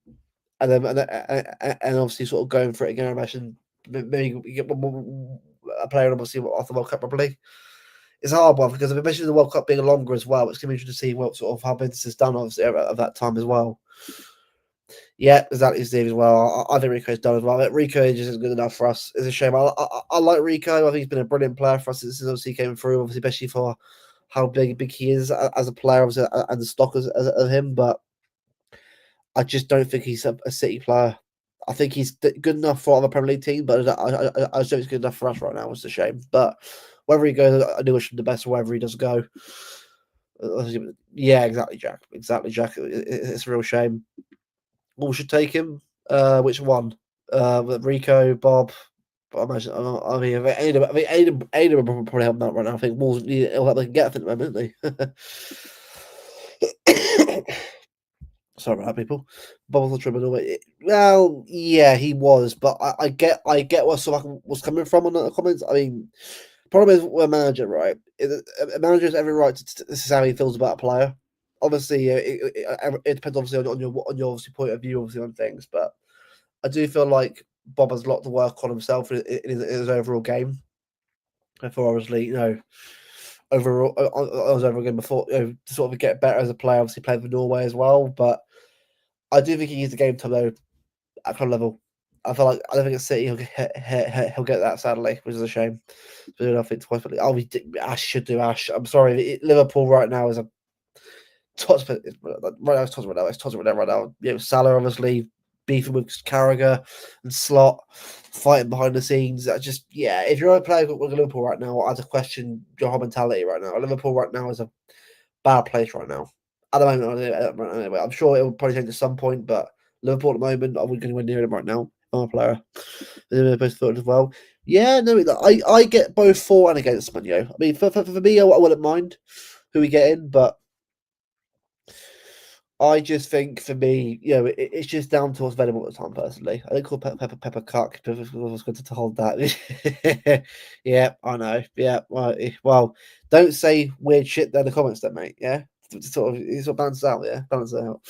A: and then and obviously sort of going for it again. I imagine maybe we get a player obviously off the World Cup probably. It's a hard one because I mentioned the World Cup being longer as well. It's going to be interesting to see what sort of how business is done obviously at that time as well. Yeah, exactly, Steve, as well. I think Rico's done as well. Rico just isn't good enough for us. It's a shame. I like Rico. I think he's been a brilliant player for us since obviously he came through, obviously, especially for how big he is as a player, obviously, and the stock of him. But I just don't think he's a City player. I think he's good enough for other Premier League team, but I just don't think he's good enough for us right now. It's a shame. But wherever he goes, I do wish him the best wherever he does go. Yeah, exactly, Jack. Exactly, Jack. It's a real shame. We should take him. Which one? Rico, Bob. I imagine. I mean, Aiden would probably help him out right now. I think Wolves he'll help they can get at the moment, don't they? Sorry about that, people. Bob was tripping away. Well, yeah, he was, but I get where someone was coming from on the comments. I mean, problem is with a manager, right? A manager has every right to this is how he feels about a player. Obviously, it depends obviously on your obviously point of view, obviously on things. But I do feel like Bob has a lot to work on himself in his overall game. Therefore, obviously, overall, I was over again before, to sort of get better as a player. Obviously, played for Norway as well, but I do think he needs the game time though at club level. I feel like I don't think at City he'll get that sadly, which is a shame. But I think twice, but Ash should do Ash. I'm sorry, Liverpool right now is a tots. Right now it's tots right now. It's tots right now. Salah obviously beefing with Carragher and Slot, fighting behind the scenes. If you're a player with Liverpool right now, I have to question your whole mentality right now. Liverpool right now is a bad place right now. At the moment, anyway, I'm sure it will probably change at some point, but Liverpool at the moment, I wouldn't go anywhere near them right now. I'm a player. They're both thought as well. Yeah, no, I get both for and against Man U. I mean, for me, I wouldn't mind who we get in, but I just think for me, it's just down to what's available at the time. Personally, I think call Pepper Cock. I was going to hold that. Yeah, I know. Yeah, well, don't say weird shit there in the comments, then, mate. Yeah, sort of balance out. Yeah, balance it out.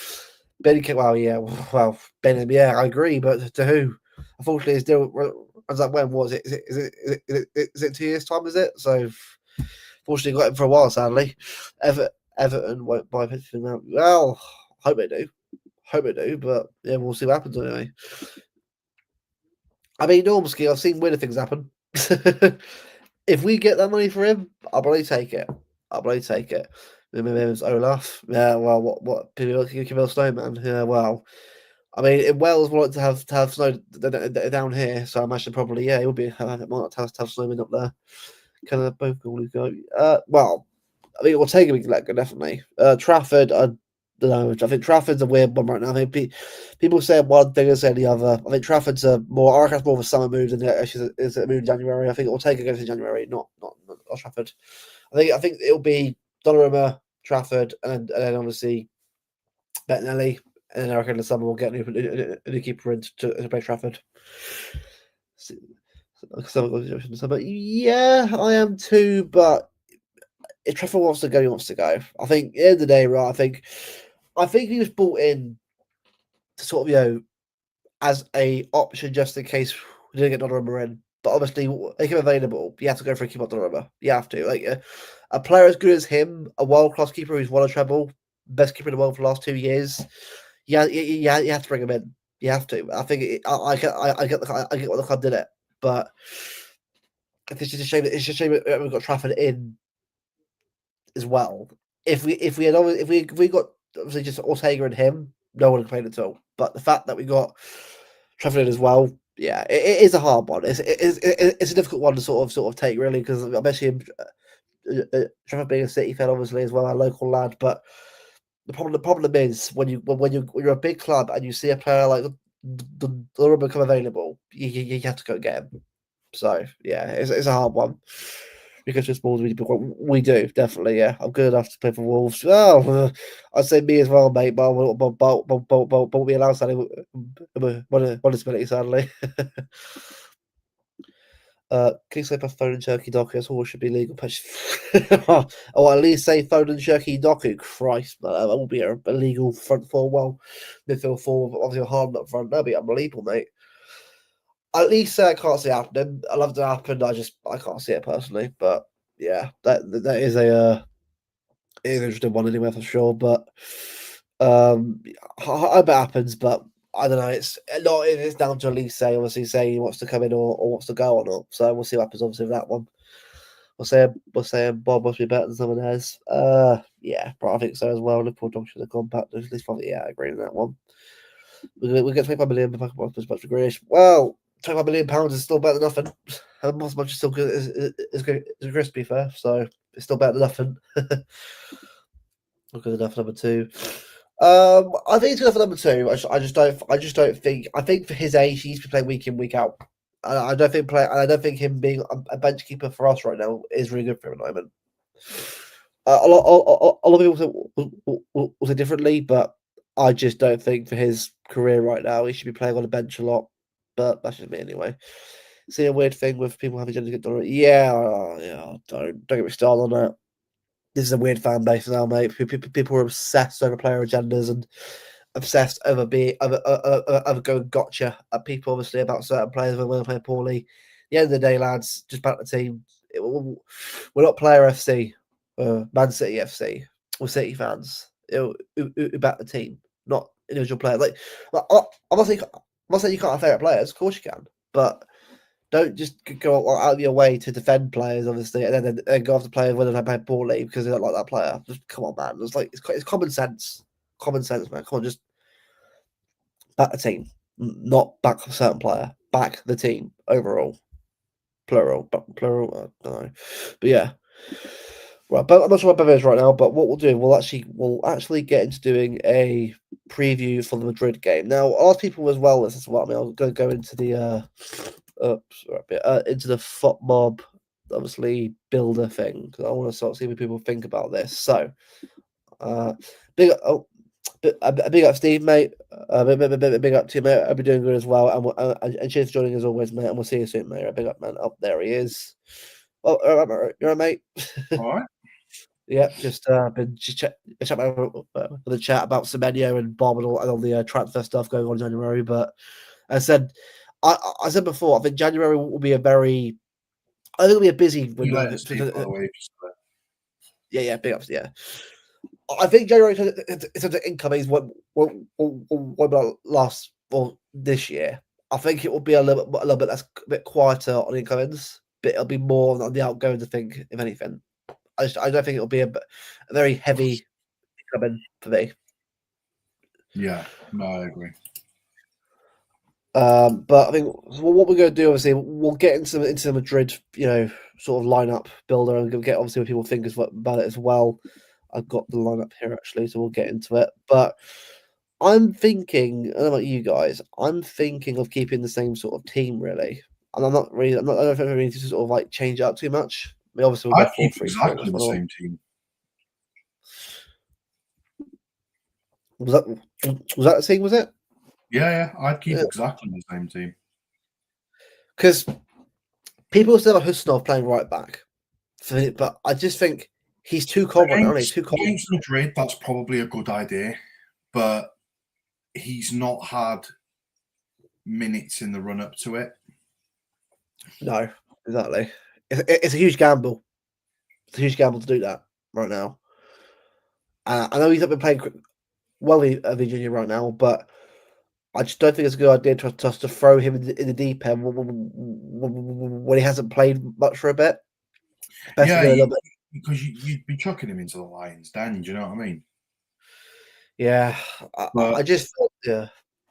A: Benny, well, yeah, well, Benham, yeah, I agree, but to who? Unfortunately, it's still. Was that when was it? Is it 2 years time? Is it? So, fortunately, got him for a while. Sadly, Everton won't buy him out. Well, hope they do. Hope they do, but yeah, we'll see what happens anyway. I mean, normally, I've seen weirder things happen. If we get that money for him, I'll probably take it. I'll probably take it. Maybe it's Olaf. Yeah, well, what people Camille Snowman? Yeah, well, I mean, in Wales, we like to have snow down here, so I imagine probably it would be might not have snowman up there. Kind of both go. Well, I think we'll take him like definitely. Trafford, I don't know. I think Trafford's a weird one right now. I think people say one thing and say the other. I think Trafford's I reckon that's more of a summer move than it actually is a move in January. I think it will take against in January, not Trafford. I think it'll be Donnarumma, Trafford, and then obviously Bettinelli, and then I reckon in the summer we'll get a new keeper in to play Trafford. But yeah, I am too. But if Trafford wants to go, he wants to go. I think at the end of the day, right? I think he was brought in to sort of as a option just in case We didn't get Donnarumma in, but obviously they came available. You have to go for a keeper Donnarumma. You have to a player as good as him, a world class keeper who's won a treble, best keeper in the world for the last 2 years. Yeah, you have to bring him in. You have to. I think I get what the club did it, but it's just a shame. It's just a shame that we got Trafford in as well. If we got obviously just Ortega and him, no one complained at all. But the fact that we got Trafford in as well, yeah, it is a hard one. It's a difficult one to sort of take really because especially him, Trafford being a City fan obviously as well, a local lad. But the problem is when you're a big club and you see a player like the Donnarumma become available, you have to go get him. So yeah, it's a hard one because just balls we do definitely. Yeah, I'm good enough to play for Wolves. Well, I'd say me as well, mate. But we allow sadly one disability sadly. Can you say for phone and Cherki Doku? That's all should be legal. Or at least say phone and Cherki Doku. Christ, man, that will be a legal front four. Well, midfield four, obviously a hard up front. That'd be unbelievable, mate. At least I can't see it happening. I love it to happen. I can't see it personally. But yeah, that is it is an interesting one anyway for sure. But I bet it happens. But I don't know. It's down to Elise obviously say he wants to come in or wants to go or not. So we'll see what happens obviously with that one. We're saying Bob must be better than someone else. Yeah, but I think so as well. Liverpool dog should have gone back. At least probably I agree with that one. We get 25 million back as much for Grealish. Well, £25 million is still better than nothing. Not as much is still good as Chris, to be fair. So it's still better than nothing. Good enough number two. I think it's good for number two. I just don't think. I think for his age, he's been playing week in week out. I don't think him being a bench keeper for us right now is really good for him at the moment. A lot of people will say differently, but I just don't think for his career right now he should be playing on the bench a lot. But that's just me anyway. See a weird thing with people having gender get yeah. Don't get me started on that. This is a weird fan base now, mate. People are obsessed over player agendas and obsessed over going gotcha at people, obviously, about certain players when they're playing poorly. At the end of the day, lads, just back the team. We're not Player FC, Man City FC. We're City fans. Who back the team, not individual players. I'm not saying you can't have favourite players. Of course you can, but don't just go out of your way to defend players, obviously, and then go after players when they play poorly because they don't like that player. Just come on, man. It's common sense. Common sense, man. Come on, just back the team, not back a certain player. Back the team overall, plural, but plural. I don't know, but yeah. Right, but I'm not sure what Bevo is right now. But what we'll do, we'll actually get into doing a preview for the Madrid game. Now, I'll ask people as well. This is what I mean. I'll go into the into the FOP mob, obviously builder thing because I want to sort of see what people think about this. So, big up Steve, mate. Big up to you, mate. I'll be doing good as well. And cheers for joining as always, mate. And we'll see you soon, mate. Big up, man. Oh, there he is. Oh, you're right, mate.
B: All right.
A: Yeah, just been chat for the chat about Semenyo and Bob and all the transfer stuff going on in January. But I said said before, I think January will be I think it'll be a busy window. Yeah, big ups, yeah. I think January in terms of income is what last this year. I think it will be a little bit less, a bit quieter on the incomings, but it'll be more on the outgoings. I think, if anything, I don't think it'll be a very heavy incoming for me.
B: Yeah, no, I agree.
A: But I think what we're going to do, obviously, we'll get into the Madrid, sort of lineup builder, and get obviously what people think about it as well. I've got the lineup here actually, so we'll get into it. But I'm thinking, I don't know about you guys, I'm thinking of keeping the same sort of team really, and I don't know if I need to sort of like change it up too much. I mean, obviously, we'll go 4-3-3.
B: Exactly the same team.
A: Was that the team? Was it?
B: Yeah, I'd keep exactly the same team.
A: Because people still have Husnov playing right back, but I just think he's too common.
B: Against Madrid, that's probably a good idea, but he's not had minutes in the run up to it.
A: No, exactly. It's a huge gamble. It's a huge gamble to do that right now. I know he's not been playing well in Virginia right now, but I just don't think it's a good idea to us to throw him in the deep end when he hasn't played much for a bit. Best to
B: Yeah,
A: do a little bit.
B: because you'd be chucking him into the Lions' den. Do you know what I mean?
A: Yeah, I
B: But
A: just thought, yeah.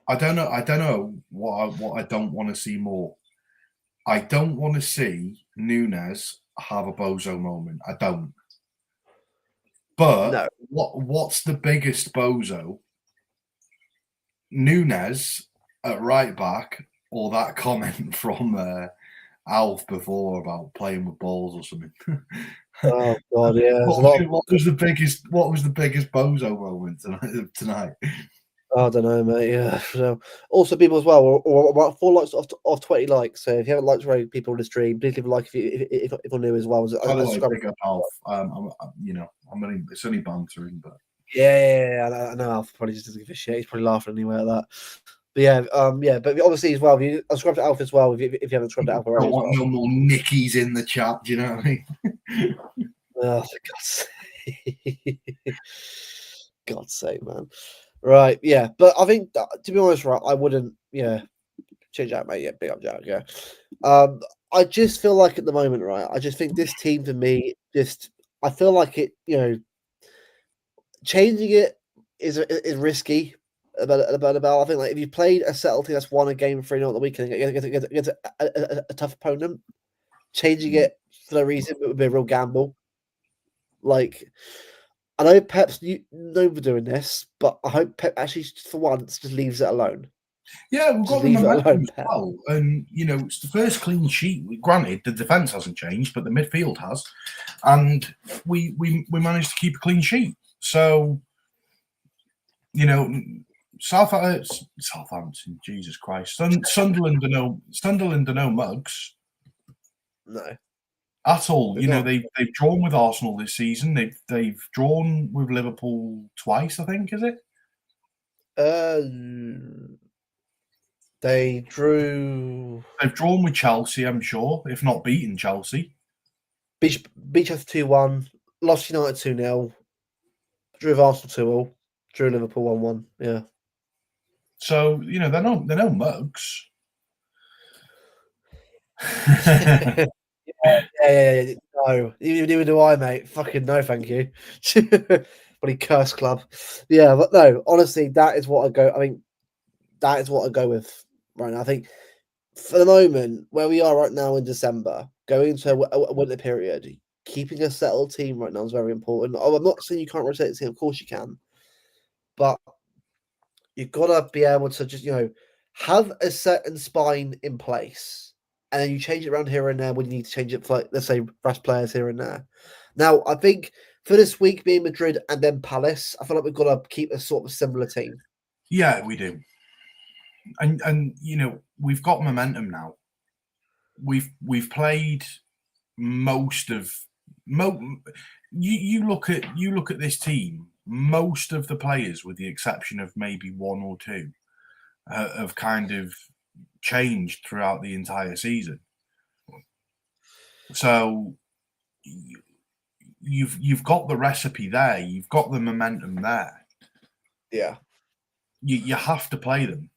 B: I don't know. I don't know what I don't want to see more. I don't want to see Nunes have a bozo moment. I don't. But
A: No,
B: what's the biggest bozo? Nunes at right back, or that comment from Alf before about playing with balls or something.
A: oh god, yeah. There's a lot of.
B: What was the biggest bozo moment tonight?
A: I don't know, mate. Yeah. So, also, people as well, or about 4 likes off 20 likes. So, if you haven't liked already, people on the stream, please leave a like if you're new as well.
B: By the way,
A: Subscribe.
B: big up Alf. It's only bantering, but
A: Yeah, I know Alf probably just doesn't give a shit. He's probably laughing anyway at that. But yeah. But obviously as well, if you subscribe to Alf as well, if you haven't subscribed to Alf already
B: don't
A: as
B: want
A: well.
B: no more Nickies in the chat. Do you know what I mean?
A: Oh, for God's sake. God's sake, man. Right, yeah. But I think, to be honest, right, I wouldn't, change out, mate. Yeah, big up Jack, yeah. Um, I just feel like at the moment, right, I just think this team for me, I feel like it, changing it is risky about. I think like if you played a settled team that's won a game 3-0 on the weekend against a tough opponent, changing it for no reason it would be a real gamble. Like I know Pep's known for doing this, but I hope Pep actually for once just leaves it alone.
B: Yeah, we've
A: Just
B: got the
A: leave it
B: momentum
A: alone,
B: as
A: Pep.
B: well. And, it's the first clean sheet. Granted, the defence hasn't changed, but the midfield has. And we managed to keep a clean sheet. So, you know, Southampton, Jesus Christ. Sunderland are no mugs
A: No,
B: at all.
A: they're not.
B: They've drawn with Arsenal this season. They've drawn with Liverpool twice, I think, is it?
A: They drew
B: They've drawn with Chelsea, I'm sure, if not beaten Chelsea.
A: Beach us 2-1, lost United 2-0, drew with Arsenal 2-0, drew Liverpool 1-1. Yeah.
B: So, they're no mugs.
A: Yeah. No, even do I, mate. Fucking no, thank you. Bloody curse club. Yeah, but no, honestly, that is what I go. I mean, that is what I go with right now. I think for the moment, where we are right now in December, going into a winter period, keeping a settled team right now is very important. Oh, I'm not saying you can't rotate the team. Of course you can, but you've got to be able to just have a certain spine in place, and then you change it around here and there when you need to change it for, like, let's say, fresh players here and there. Now, I think for this week being Madrid and then Palace, I feel like we've got to keep a sort of similar team.
B: Yeah, we do. And we've got momentum now. We've played most of you look at this team. Most of the players, with the exception of maybe one or two, have kind of changed throughout the entire season. So you've got the recipe there. You've got the momentum there.
A: Yeah.
B: You have to play them.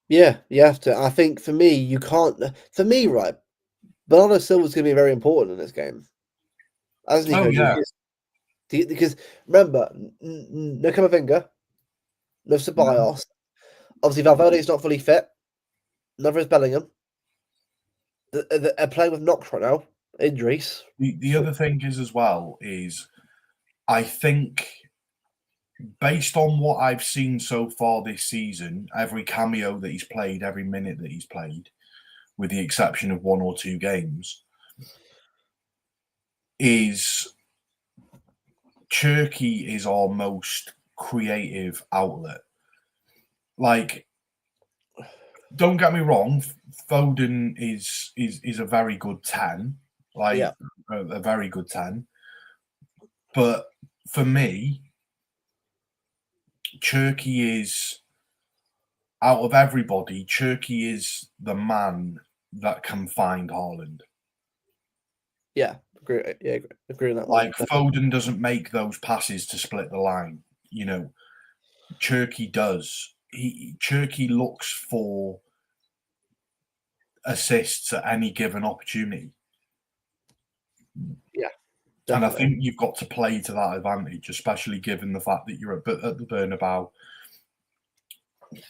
A: Yeah, you have to. I think for me, you can't. For me, right, Bernardo Silva's going to be very important in this game, as
B: Oh
A: Nico
B: yeah,
A: because remember, no Camavinga, no Ceballos. Obviously, Valverde is not fully fit. Neither is Bellingham. They're playing with knocks right now, injuries.
B: the other thing is as well is I think based on what I've seen so far this season, every cameo that he's played, every minute that he's played, with the exception of one or two games, is Cherki is our most creative outlet. Like, don't get me wrong, Foden is a very good 10, like
A: Yeah,
B: a very good 10. But for me, Cherki is out of everybody, Cherki is the man that can find Haaland.
A: Yeah, agree. Yeah, agree on that
B: Like
A: one.
B: Foden doesn't make those passes to split the line. Cherki does. Cherki looks for assists at any given opportunity.
A: Yeah,
B: definitely. And I think you've got to play to that advantage, especially given the fact that you're at the Bernabeu.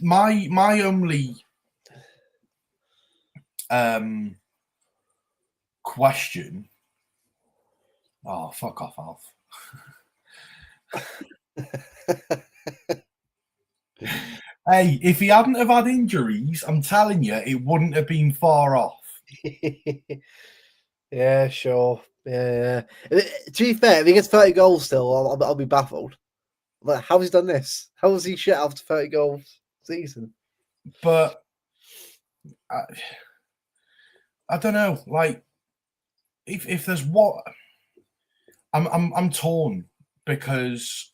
B: My only question. Oh, fuck off, Alf. Hey, if he hadn't have had injuries, I'm telling you, it wouldn't have been far off.
A: Yeah, sure. Yeah. To be fair, if he gets 30 goals still, I'll be baffled. Like, how has he done this? How has he shit after 30 goals season?
B: But I don't know. Like, if there's what I'm torn because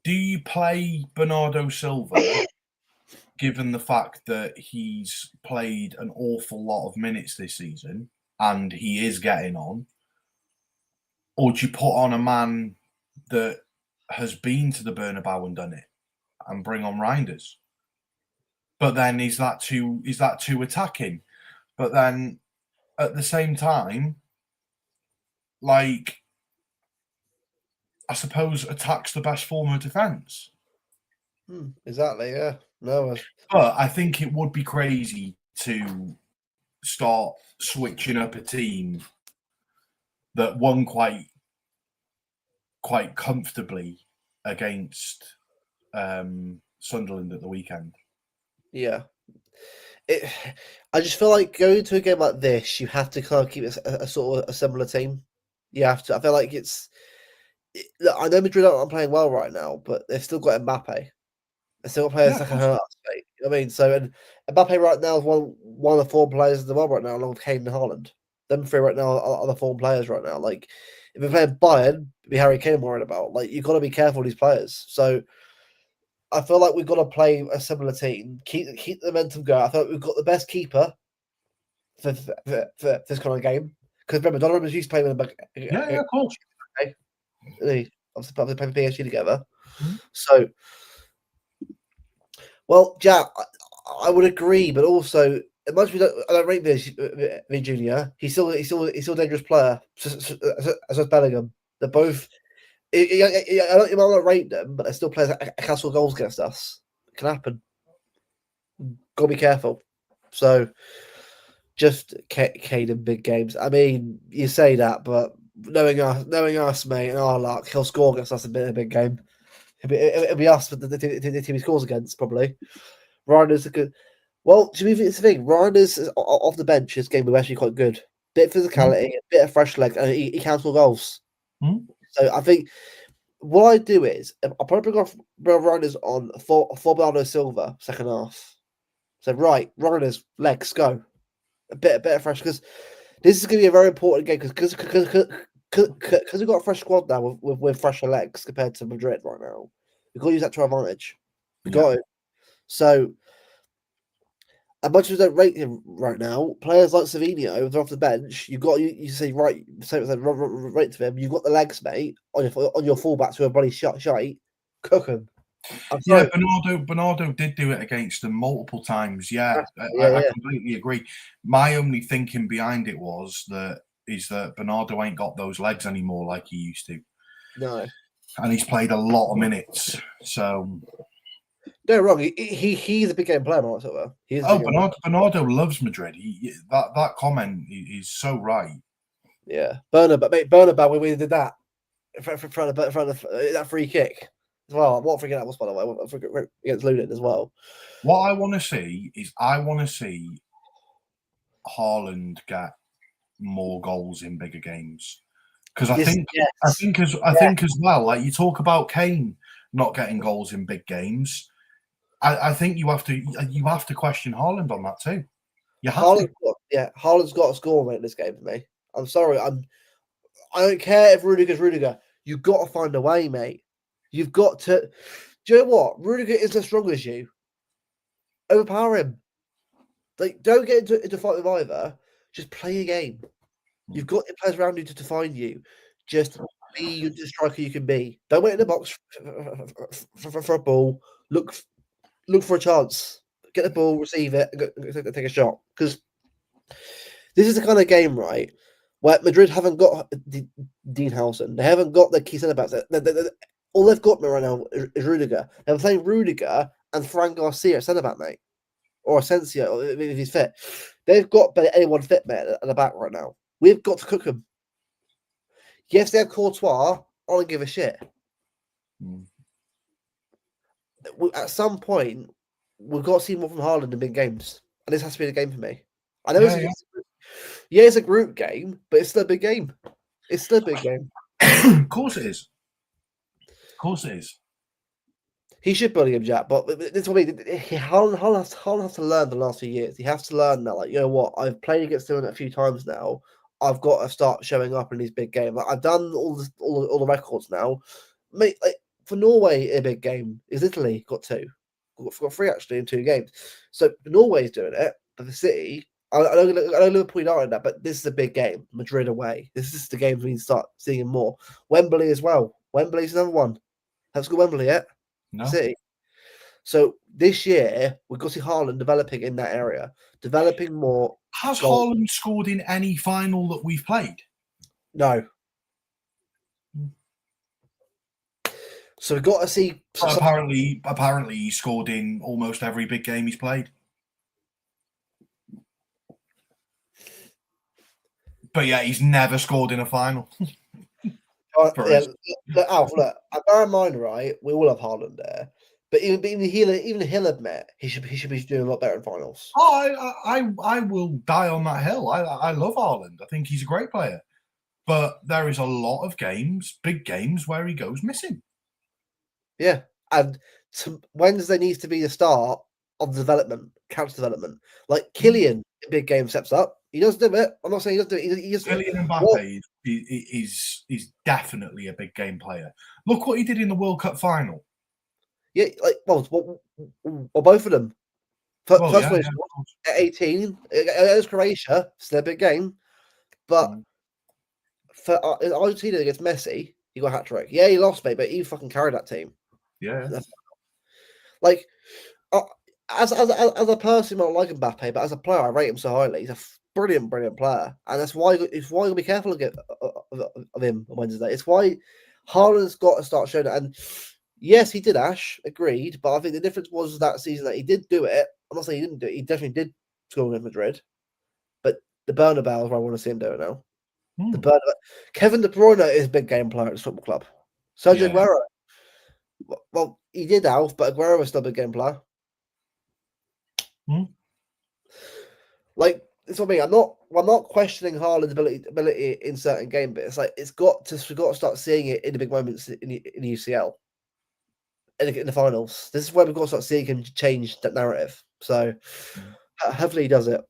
B: do you play Bernardo Silva given the fact that he's played an awful lot of minutes this season and he is getting on, or do you put on a man that has been to the Bernabeu and done it and bring on Reinders? But then is that too attacking? But then at the same time, like, I suppose attack's the best form of defence.
A: Exactly, yeah. No,
B: But I think it would be crazy to start switching up a team that won quite comfortably against Sunderland at the weekend.
A: yeah. I just feel like going to a game like this, you have to kind of keep a sort of a similar team. You have to. I feel like look, I know Madrid aren't playing well right now, but they've still got Mbappe. They've still got players
B: Yeah,
A: that can hurt us, mate. I mean, and Mbappe right now is one of the form players in the world right now, along with Kane and Haaland. Them three right now are the form players right now. Like, if we're playing Bayern, it'd be Harry Kane I'm worried about. Like, you've got to be careful with these players. So I feel like we've got to play a similar team, keep the momentum going. I feel like we've got the best keeper for this kind of game. Because remember, Donnarumm's used to playing with
B: yeah, of course.
A: Obviously, playing PSG together.
B: Mm-hmm.
A: So, well, Jack, I would agree, but also, as much as I don't rate Vin Junior, he's still a dangerous player. As Bellingham, they're both. I might not rate them, but they're still players that can score goals against us. It can happen. Got to be careful. So, just Kane in big games. I mean, you say that, but knowing us, mate, and our luck, he'll score against us in a big game. It'll be us, but the team he scores against probably. Ryan's a good. Well, to me, it's the thing. Ryan's off the bench. His game was actually quite good. Bit of physicality, a bit of fresh legs, and he can score goals. So I think what I do is I'll probably bring off Ryan's on for Bernardo Silva second half. So right, Ryan's legs go a bit of fresh because this is going to be a very important game because we've got a fresh squad now with fresher legs compared to Madrid right now. We've got to use that to our advantage. We got it. So, as much as we don't rate him right now, players like Savinho, they're off the bench. You say right, rate to him. You've got the legs, mate, on your fullbacks who are bloody shite. Cook them.
B: Yeah, Bernardo did do it against them multiple times. Yeah, I completely agree. My only thinking behind it is that Bernardo ain't got those legs anymore like he used to.
A: No,
B: and he's played a lot of minutes. So
A: no, wrong. He's a big game player, Mark Silva.
B: Bernardo loves Madrid. That comment is so right.
A: Yeah, Bernabeu when we did that for that free kick as well. What free kick that was, by the way, against Lunin as well.
B: What I want to see is Haaland get more goals in bigger games because I think as well. Like you talk about Kane not getting goals in big games. I think you have to question Haaland on that too. You have to.
A: Haaland's got a score, mate, in this game for me. I'm sorry. I don't care if Rudiger's Rudiger. You've got to find a way, mate. You've got to. Do you know what? Rudiger isn't as strong as you. overpower him. Like, don't get into a fight with either. Just play a game. You've got your players around you to define you. Just be the striker you can be. Don't wait in the box for a ball. Look for a chance. Get the ball, receive it, and take a shot. Because this is the kind of game, right, where Madrid haven't got Dean Howson. They haven't got their key centre backs. All they've got right now is Rudiger. They're playing Rudiger and Fran Garcia centre back, mate. Or Asensio, if he's fit. They've got anyone fit, mate, at the back right now. We've got to cook them. Yes, they have Courtois. I don't give a shit. At some point, we've got to see more from Haaland in big games. And this has to be the game for me. I know it's a group game, but it's still a big game. It's still a big game.
B: Of course it is. Of course it is.
A: He should bully him, Jack, but this will be Haaland has to learn the last few years. He has to learn that, like, you know what, I've played against him a few times now. I've got to start showing up in these big games. Like, I've done all the records now. Mate, like, for Norway, a big game is Italy got 2. Got 3 actually in 2 games. So Norway's doing it, but the City, I know Liverpool are in that, but this is a big game. Madrid away. This is the game we need to start seeing him more. Wembley as well. Wembley's another one. Haven't got Wembley yet.
B: No.
A: City. So this year we've got to see Haaland developing in that area, developing more.
B: Has Haaland scored in any final that we've played?
A: No. So we've got to see.
B: Apparently, he scored in almost every big game he's played. But yeah, he's never scored in a final.
A: Alf, look, bear in mind, right? We all have Haaland there, but even he'll admit he should be doing a lot better in finals.
B: I will die on that hill. I love Haaland. I think he's a great player, but there is a lot of games, big games, where he goes missing.
A: Yeah, and Wednesday needs to be the start of the development, counter development. Like Kylian, in big game steps up. He does do it. I'm not saying he doesn't do it. He just,
B: Kylian Mbappe is definitely a big game player. Look what he did in the World Cup final.
A: Yeah, like well both of them. First one at 18 against Croatia, still a big game, but for Argentina against Messi, he got a hat trick. Yeah, he lost, mate, but he fucking carried that team.
B: Yeah,
A: like as a person, I don't like Mbappe, but as a player, I rate him so highly. He's a brilliant player, and that's why you got to be careful of him on Wednesday. It's why Haaland's got to start showing it. And yes, he did, Ash, agreed, but I think the difference was that season that he did do it. I'm not saying he didn't do it. He definitely did score in Madrid, but the Bernabeu is where I want to see him do it now. The Bernabeu. Kevin De Bruyne is a big game player at this football club. Sergio Aguero. Well, he did, Alf, but Aguero was still a big game player. Like, it's what I mean. I'm not questioning Haaland's ability in certain games, but it's like we've got to start seeing it in the big moments in the UCL, in the finals. This is where we've got to start seeing him change that narrative. So hopefully he does it.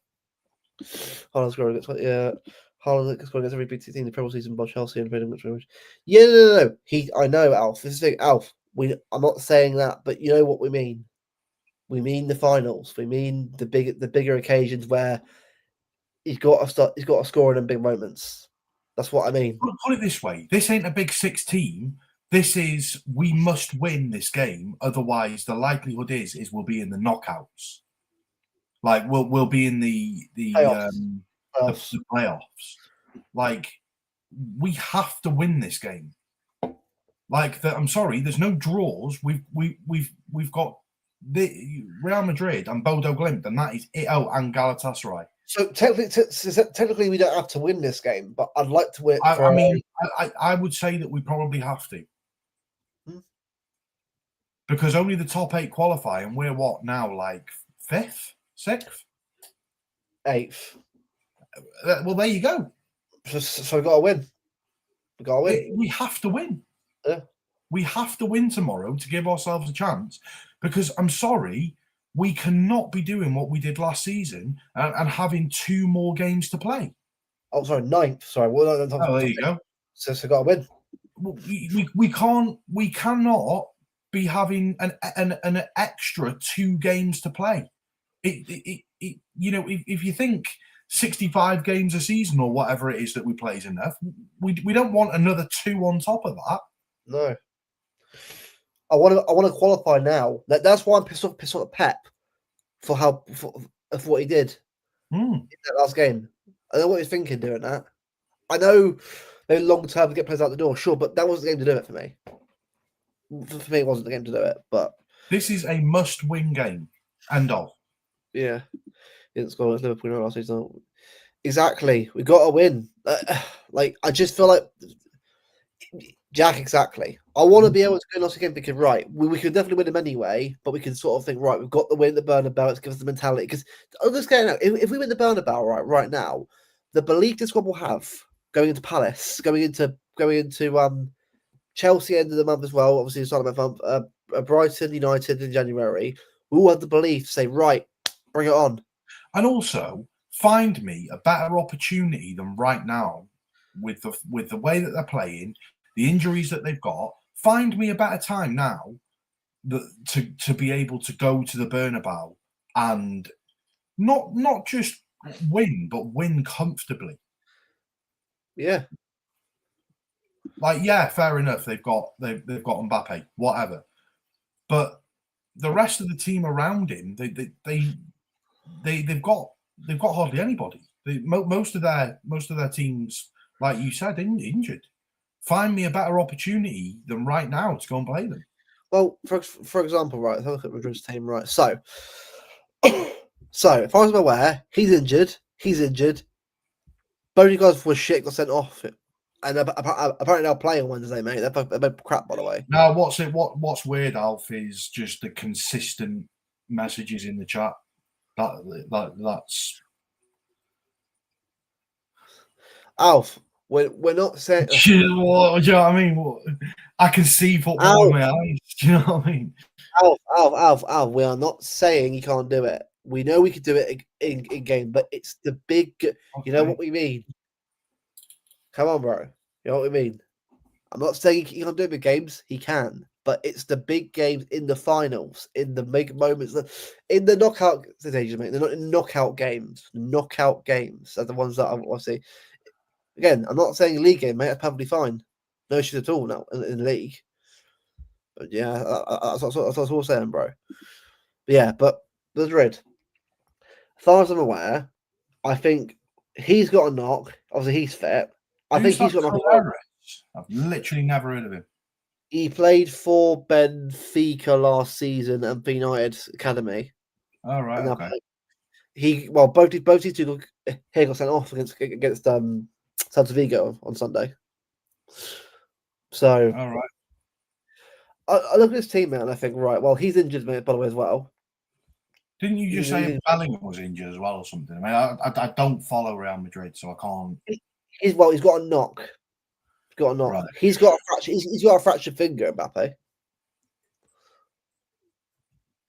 A: Haaland's scoring against Haaland scoring against every big team in the Premier season by Chelsea and no. I know, Alf. This is the thing, Alf. I'm not saying that, but you know what we mean. We mean the finals. We mean the bigger occasions where he's got to score in big moments. That's what I mean.
B: Put it this way: this ain't a Big Six team. This is we must win this game. Otherwise, the likelihood is we'll be in the knockouts. Like we'll be in the playoffs. Like we have to win this game. Like I'm sorry, there's no draws. We've got the Real Madrid and Bodo Glimt, and that is it. Oh, and Galatasaray.
A: So technically, we don't have to win this game, but I'd like to win.
B: I would say that we probably have to, because only the top 8 qualify, and we're what now, like 5th, 6th,
A: 8th.
B: Well, there you go.
A: So we got to win.
B: We have to win.
A: Yeah.
B: We have to win tomorrow to give ourselves a chance, because I'm sorry, we cannot be doing what we did last season and having 2 more games to play.
A: Oh, sorry, 9th. Sorry.
B: There you go.
A: So got to win.
B: We cannot be having an extra 2 games to play. if you think 65 games a season or whatever it is that we play is enough, we don't want another 2 on top of that.
A: No. I want to qualify now. That's why I'm pissed off at Pep for what he did in that last game. I know what he's thinking doing that. I know they long term to get players out the door, sure, but that wasn't the game to do it for me. For me, it wasn't the game to do it. But
B: this is a must-win game. End of.
A: Yeah, he didn't score against Liverpool last season. Exactly, we got to win. I just feel like Jack. Exactly, I want to be able to go last game thinking right. We could definitely win them anyway, but we can sort of think right. We've got the win at the Bernabeu. Let's give us the mentality because I'm just getting out. If we win the Bernabeu right now, the belief this squad will have going into Palace, going into Chelsea end of the month as well. Obviously, the start of the month. Brighton, United in January. We all have the belief to say right, bring it on.
B: And also find me a better opportunity than right now with the way that they're playing, the injuries that they've got. Find me a better time now to be able to go to the Bernabeu and not just win, but win comfortably.
A: Yeah.
B: Like, yeah, fair enough. They've got Mbappe, whatever. But the rest of the team around him, they've got hardly anybody. Most of their teams, like you said, injured. Find me a better opportunity than right now to go and play them.
A: Well, for example, right, let's look at Madrid's team, right? So, if I was aware, he's injured. Both you guys were shit, got sent off. And apparently they'll play on Wednesday, mate. They're both crap, by the way.
B: Now, what's weird, Alf, is just the consistent messages in the chat. That's
A: Alf. We're not saying.
B: Do you know what I mean? I can see football in my eyes. Do you know what I mean?
A: Alf. We are not saying you can't do it. We know we could do it in game, but it's the big. Okay. You know what we mean? Come on, bro. You know what we mean? I'm not saying he can't do it in games. He can, but it's the big games in the finals, in the big moments, in the knockout stages, mate. They're not in knockout games. Knockout games are the ones that I want to see. Again, I'm not saying league game, mate. That's perfectly fine. No issues at all now in the league. But yeah, that's what I was saying, bro. But yeah, but Madrid, as far as I'm aware, I think he's got a knock. Obviously, he's fit. I think he's got a knock.
B: I've literally never heard of him.
A: He played for Benfica last season and United Academy.
B: All right, okay.
A: Both these two here got sent off against Celta Vigo on Sunday. So,
B: all right.
A: I look at his team, man, and I think, right, well, he's injured, mate, by the way, as well.
B: Didn't you just say Bellingham was injured as well or something? I mean, I don't follow Real Madrid, so I can't.
A: He's got a knock. Right. He's got a fractured finger, Mbappe.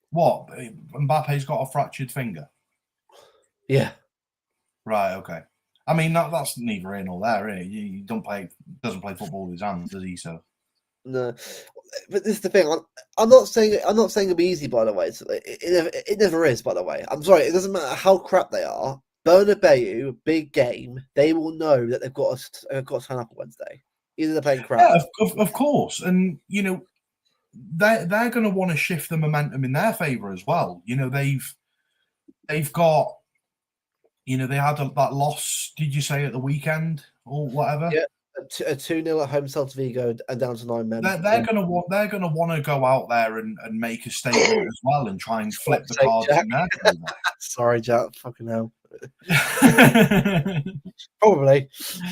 B: What? Mbappe's got a fractured finger?
A: Yeah.
B: Right, okay. I mean, that's neither in or there, is it? He doesn't play football with his hands, does he? So
A: no, but this is the thing. I'm not saying it'll be easy. By the way, it never is. By the way, I'm sorry. It doesn't matter how crap they are. Bernabeu, big game. They will know that they've got to turn up on Wednesday. Either they're playing crap.
B: Yeah, of course, and they're going to want to shift the momentum in their favour as well. They've got. They had that loss. Did you say at the weekend or whatever?
A: Yeah. A 2-0 at home, Celta Vigo, and down to 9 men.
B: They're going to want to go out there and make a statement as well and try and flip the cards in there.
A: Sorry, Jack. Fucking hell. Probably.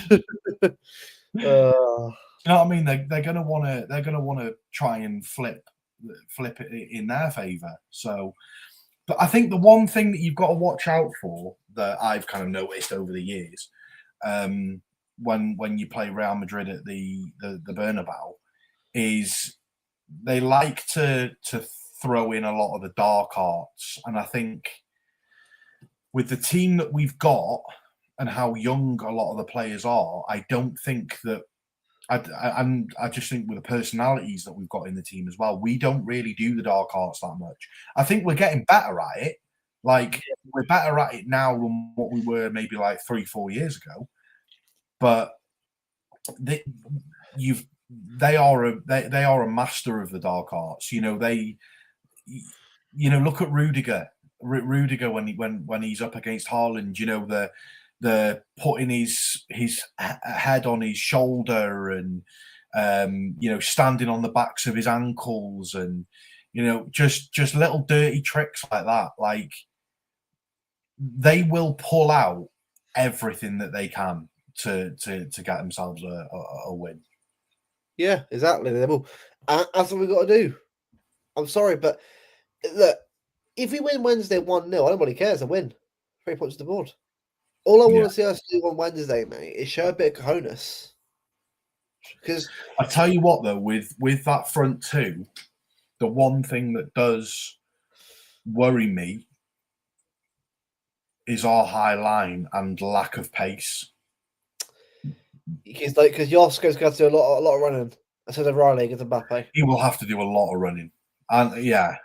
B: You know what I mean? They're going to want to try and flip it in their favour. So, but I think the one thing that you've got to watch out for that I've kind of noticed over the years. When you play Real Madrid at the Bernabeu, is they like to throw in a lot of the dark arts, and I think with the team that we've got and how young a lot of the players are, I don't think that. I just think with the personalities that we've got in the team as well, we don't really do the dark arts that much. I think we're getting better at it. Like, we're better at it now than what we were maybe like 3-4 years ago. But they are a master of the dark arts. Look at Rudiger. Rudiger when he's up against Haaland, the putting his head on his shoulder and standing on the backs of his ankles and just little dirty tricks like that. Like, they will pull out everything that they can to get themselves a win.
A: Yeah, exactly. They will. That's what we've got to do. I'm sorry, but look, if we win Wednesday 1-0, nobody cares. A win. 3 points to the board. All I want to see us do on Wednesday, mate, is show a bit of cojones. Because
B: I tell you what, though, with that front two, the one thing that does worry me is our high line and lack of pace.
A: Because Josko's got to do a lot of running instead of Riley against Mbappe.
B: He will have to do a lot of running, and yeah.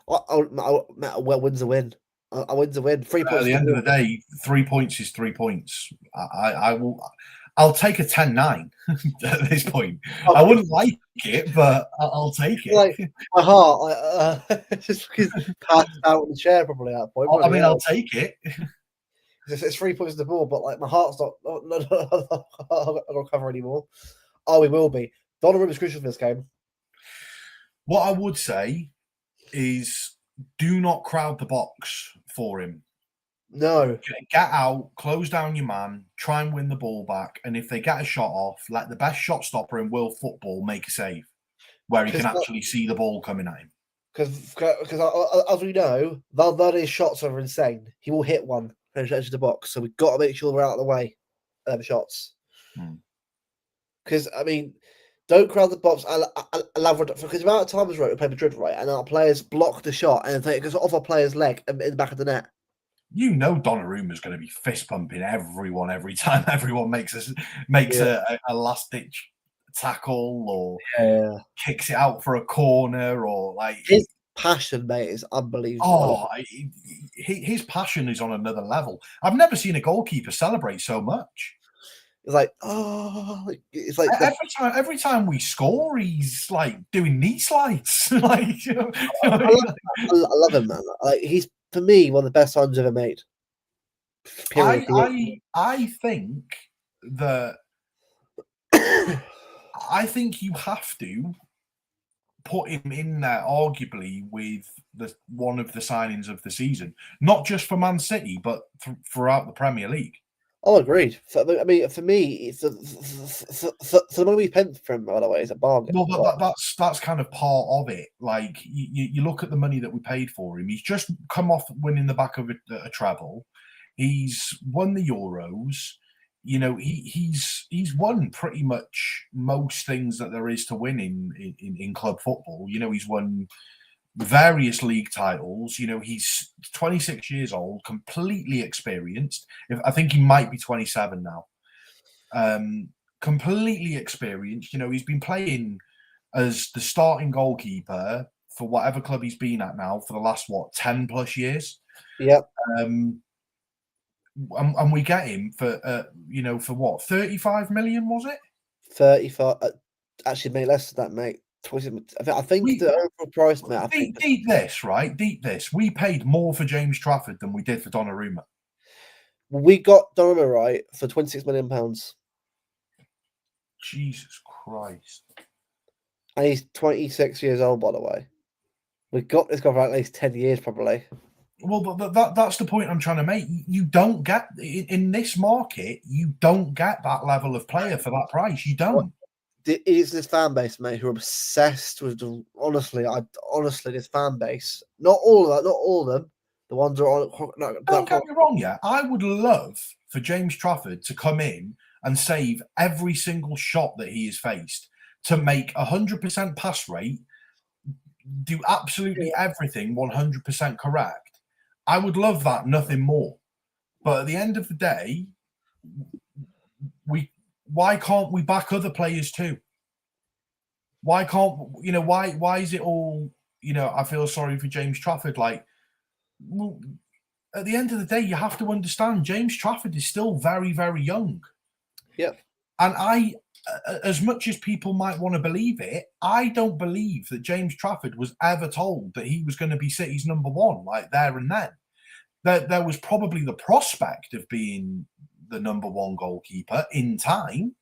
A: Well, win's a win. I win's a win. 3 points.
B: At the end of the day, 3 points is 3 points. I'll take a 10-9 at this point. Okay. I wouldn't like it, but I'll take it.
A: Like my heart, just because passed out in the chair probably at that point.
B: I mean, I'll take it.
A: It's 3 points to the ball, but like my heart's not gonna cover anymore. Oh, we will be. Donnarumma is crucial for this game.
B: What I would say is, do not crowd the box for him.
A: No.
B: Get out, close down your man, try and win the ball back, and if they get a shot off, let the best shot stopper in world football make a save where he can actually see the ball coming at him.
A: Because as we know, Valverde's shots are insane. He will hit one and edge of the box, so we've got to make sure we're out of the way of the shots. Because I mean, don't crowd the box. Because the amount of times we play Madrid, right, and our players block the shot and it goes off our player's leg in the back of the net.
B: Donnarumma is going to be fist pumping everyone every time everyone makes a last ditch tackle or kicks it out for a corner or like
A: his passion, mate, is unbelievable.
B: His passion is on another level. I've never seen a goalkeeper celebrate so much.
A: It's like,
B: every time we score, he's like doing knee slides. Like,
A: I love him, man. Like, he's, for me, one of the best signs ever made.
B: I think that I think you have to put him in there, arguably, with one of the signings of the season, not just for Man City, but throughout the Premier League.
A: Oh, agreed. I mean, for me, it's the money we spent for him, by the way, is a bargain.
B: Well, that's kind of part of it. Like, you look at the money that we paid for him. He's just come off winning the back of a treble. He's won the Euros. He's won pretty much most things that there is to win in club football. He's won various league titles. He's 26 years old, completely experienced. I think he might be 27 now. Completely experienced. He's been playing as the starting goalkeeper for whatever club he's been at now for the last 10 plus years.
A: Yep.
B: And we get him for for what, 35 million, was it?
A: 35. Actually, mate, less than that, mate. I think the overall price, mate.
B: Deep this. We paid more for James Trafford than we did for Donnarumma.
A: We got Donnarumma right for £26 million.
B: Jesus Christ!
A: And he's 26 years old, by the way. We got this guy for at least 10 years, probably.
B: Well, but that's the point I'm trying to make. You don't get in this market. You don't get that level of player for that price. You don't.
A: It's this fan base, mate, who are obsessed with honestly, this fan base. Not all of them. The ones who are on.
B: Don't get me wrong, yeah. I would love for James Trafford to come in and save every single shot that he has faced, to make 100% pass rate, do absolutely everything 100% correct. I would love that, nothing more. But at the end of the day, why can't we back other players too? Why can't why is it all I feel sorry for James Trafford. Like, well, at the end of the day, you have to understand James Trafford is still very, very young.
A: Yeah.
B: And as much as people might want to believe it, I don't believe that James Trafford was ever told that he was going to be City's number one, like there and then. There was probably the prospect of being the number one goalkeeper in time.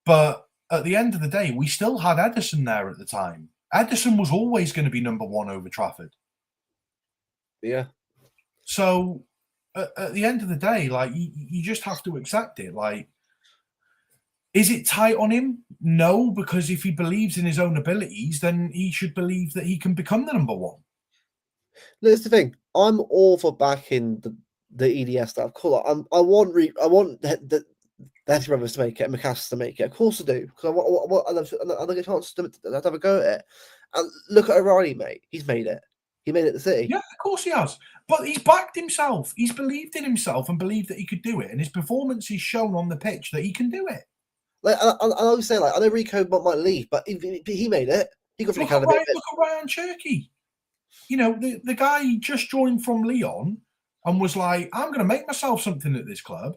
B: But at the end of the day, we still had Ederson there at the time. Ederson was always going to be number one over Trafford.
A: Yeah.
B: So at the end of the day, like, you just have to accept it. Like, is it tight on him? No, because if he believes in his own abilities, then he should believe that he can become the number one.
A: That's the thing. I'm all for backing the EDS stuff. Cool. I want the Heavy Brothers to make it and McCaster to make it. Of course I do, because I get a chance to have a go at it. And look at O'Reilly, mate. He's made it. He made it at the City.
B: Yeah, of course he has. But he's backed himself. He's believed in himself and believed that he could do it. And his performance is shown on the pitch that he can do it.
A: Like I always say, like, I know Rico might leave, but he made it. He got
B: Look at Rayan Cherki. The guy just joined from Lyon and was like, I'm going to make myself something at this club.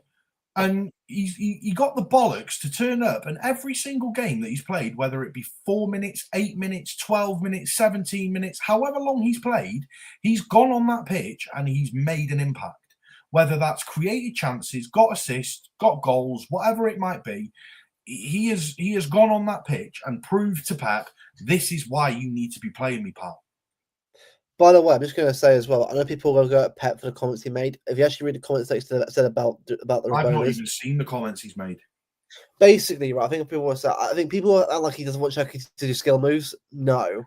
B: And he got the bollocks to turn up, and every single game that he's played, whether it be 4 minutes, 8 minutes, 12 minutes, 17 minutes, however long he's played, he's gone on that pitch and he's made an impact. Whether that's created chances, got assists, got goals, whatever it might be, he has gone on that pitch and proved to Pep, this is why you need to be playing me, pal.
A: By the way, I'm just going to say as well, I know people will go at Pep for the comments he made. If you actually read the comments that he said about the
B: I've not even seen the comments he's made.
A: Basically, right, I think people want to say, I think people act like he doesn't want Cherki to do skill moves. No.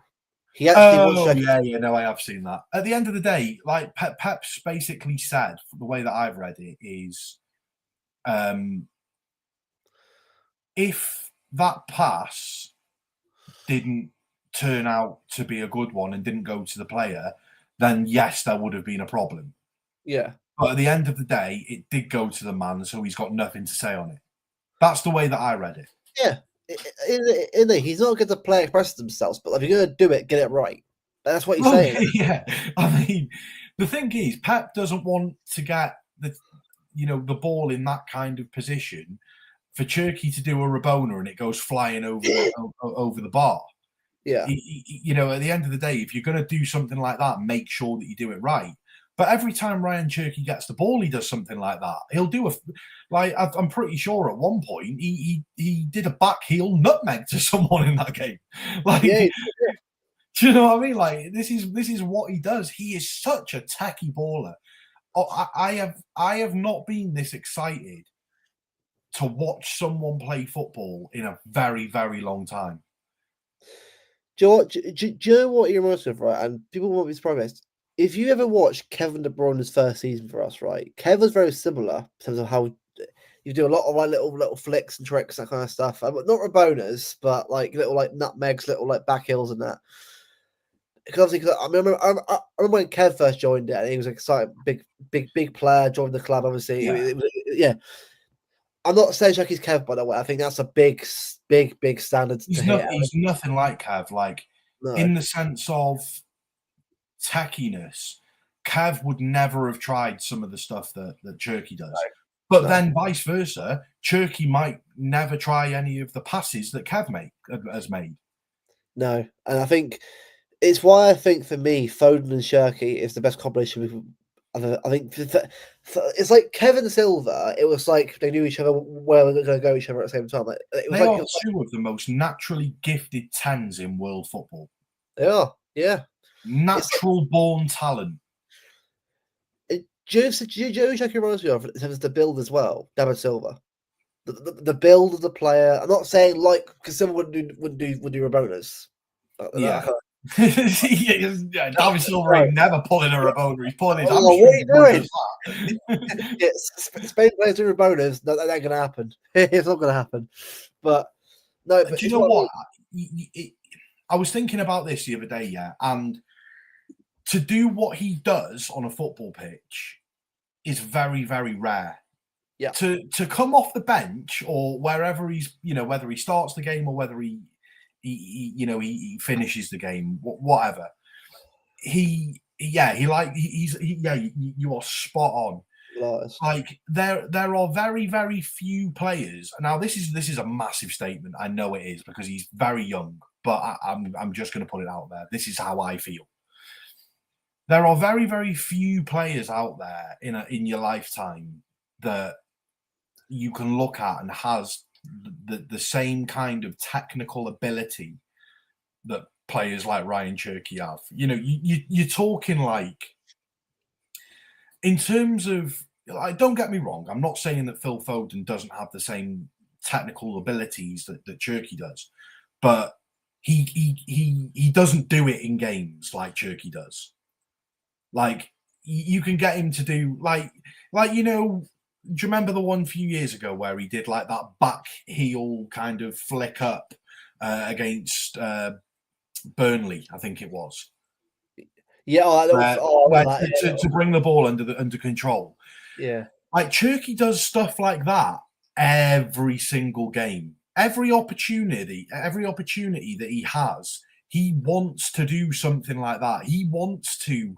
A: He actually wants Cherki.
B: No, I have seen that. At the end of the day, like Pep's basically said, the way that I've read it is, if that pass didn't turn out to be a good one and didn't go to the player, then yes, there would have been a problem.
A: Yeah.
B: But at the end of the day, it did go to the man, so he's got nothing to say on it. That's the way that I read it.
A: Yeah. He's not going to play express themselves, but if you're going to do it, get it right. That's what he's saying.
B: Yeah. I mean, the thing is, Pep doesn't want to get the ball in that kind of position for Cherki to do a Rabona and it goes flying over the bar.
A: Yeah.
B: At the end of the day, if you're going to do something like that, make sure that you do it right. But every time Rayan Cherki gets the ball, he does something like that. He'll do I'm pretty sure at one point he did a back heel nutmeg to someone in that game. Like,
A: yeah.
B: Do you know what I mean? Like, this is what he does. He is such a tacky baller. I have not been this excited to watch someone play football in a very, very long time.
A: Do you know what he reminds me of, right? And people won't be surprised. If you ever watched Kevin De Bruyne's first season for us, right? Kev was very similar in terms of how you do a lot of like little flicks and tricks, that kind of stuff. Not Rabonas, but like little like nutmegs, little like back heels and that. Because I remember when Kev first joined it, and he was an exciting, big player, joined the club. Obviously, yeah. I'm not saying Cherki's Kev, by the way. I think that's a big standard.
B: He's nothing like Kev. Like, no. In the sense of tackiness, Kev would never have tried some of the stuff that Cherki does. No. But then vice versa, Cherki might never try any of the passes that Kev has made.
A: No, and I think it's why I think for me, Foden and Cherki is the best combination. I think it's like Kevin Silva. It was like they knew each other where they were going to go each other at the same time. Like,
B: they are two of the most naturally gifted 10s in world football.
A: They are, yeah.
B: Natural born talent.
A: Do you know Cherki reminds me of in terms of the build as well? David Silva, the build of the player. I'm not saying like because Silva would do Rabonas.
B: Yeah. David Silva ain't never pulling a Rabona. He's pulling his
A: hamstring. What are you doing? Spain players do Rabonas. No, that ain't going to happen. It's not going to happen. But no. But
B: do you know what? I was thinking about this the other day, yeah, and to do what he does on a football pitch is very, very rare.
A: Yeah.
B: To come off the bench or wherever he's, whether he starts the game or whether he he finishes the game, whatever. You are spot on.
A: Nice.
B: Like there are very, very few players. Now this is a massive statement. I know it is because he's very young, but I'm just going to put it out there. This is how I feel. There are very, very few players out there in your lifetime that you can look at and has the same kind of technical ability that players like Rayan Cherki have. You're talking like, in terms of, like, don't get me wrong, I'm not saying that Phil Foden doesn't have the same technical abilities that Cherki does, but he doesn't do it in games like Cherki does. Like, you can get him to do like do you remember the one few years ago where he did like that back heel kind of flick up against Burnley, I think it was.
A: Yeah,
B: To bring the ball under control.
A: Yeah.
B: Like, Cherki does stuff like that every single game. Every opportunity that he has, he wants to do something like that. He wants to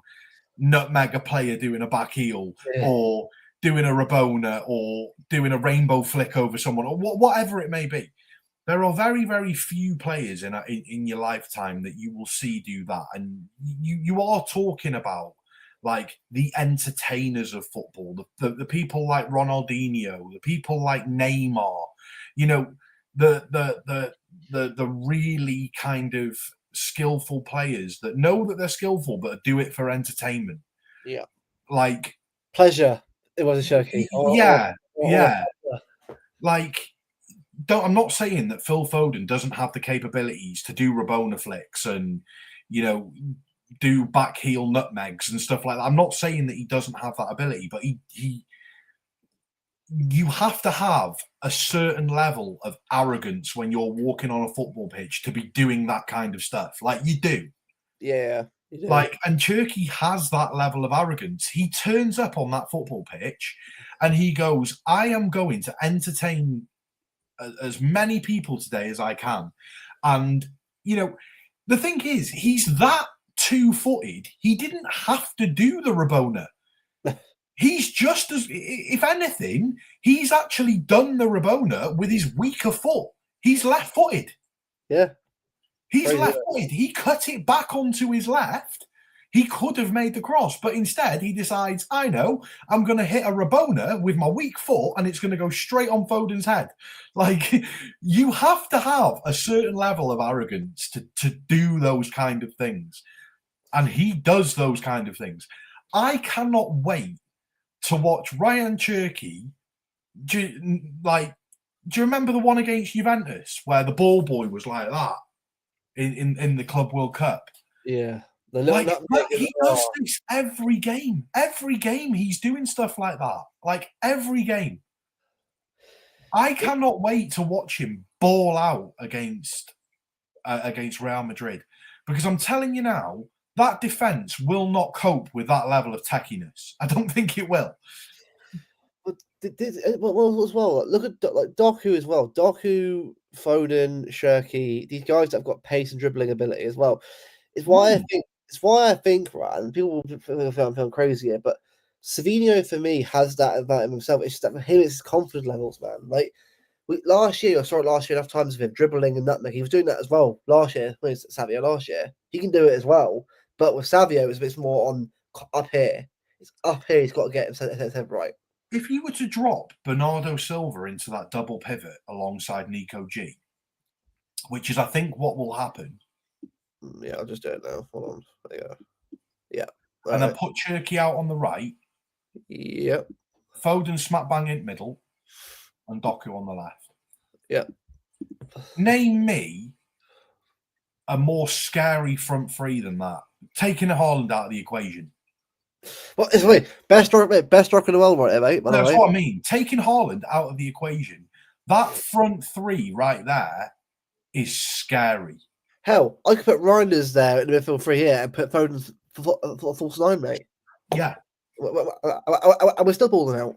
B: nutmeg a player doing a back heel, or doing a Rabona, or doing a rainbow flick over someone, or whatever it may be. There are very, very few players in your lifetime that you will see do that. And you are talking about like the entertainers of football, the people like Ronaldinho, the people like Neymar, the really kind of skillful players that know that they're skillful but do it for entertainment.
A: Yeah.
B: Like,
A: pleasure. It was a Cherki.
B: Yeah. Like, I'm not saying that Phil Foden doesn't have the capabilities to do Rabona flicks and, do back heel nutmegs and stuff like that. I'm not saying that he doesn't have that ability, but you have to have a certain level of arrogance when you're walking on a football pitch to be doing that kind of stuff. Like, you do.
A: Yeah. You do.
B: Like, and Cherki has that level of arrogance. He turns up on that football pitch and he goes, I am going to entertain as many people today as I can. And, the thing is, he's that two-footed. He didn't have to do the Rabona. He's just as, if anything, he's actually done the Rabona with his weaker foot. He's left-footed.
A: Yeah.
B: He's left-footed. He cut it back onto his left. He could have made the cross, but instead he decides, I know, I'm going to hit a Rabona with my weak foot and it's going to go straight on Foden's head. Like, you have to have a certain level of arrogance to do those kind of things. And he does those kind of things. I cannot wait to watch Rayan Cherki. Do you remember the one against Juventus where the ball boy was like that in the Club World Cup?
A: Yeah.
B: He does this every game. Every game he's doing stuff like that. Like, every game. I cannot wait to watch him ball out against Real Madrid, because I'm telling you now, that defense will not cope with that level of techiness. I don't think it will.
A: But as well, look at Doku as well. Doku, Foden, Cherki, these guys that have got pace and dribbling ability as well. It's why I think, right, and people will feel crazy here, but Savinho for me has that about himself. It's just that for him, it's his confidence levels, man. Like, last year, I saw it last year enough times of him dribbling and nutmeg. He was doing that as well last year. When it's Savio last year, he can do it as well. But with Savio, it's a bit more on up here. It's up here. He's got to get himself right.
B: If you were to drop Bernardo Silva into that double pivot alongside Nico G, which is, I think, what will happen.
A: Yeah, I'll just do it now. Hold on. There you go. Yeah.
B: And then put Cherki out on the right.
A: Yep.
B: Foden smack bang in middle. And Doku on the left.
A: Yep.
B: Name me a more scary front three than that. Taking Haaland out of the equation.
A: Well, it's funny. Best rock in the world, right, mate?
B: That's what I mean. Taking Haaland out of the equation, that front three right there is scary.
A: Hell, I could put Reinders there in the midfield three here and put Foden for false nine, mate.
B: Yeah.
A: And we're still balling out.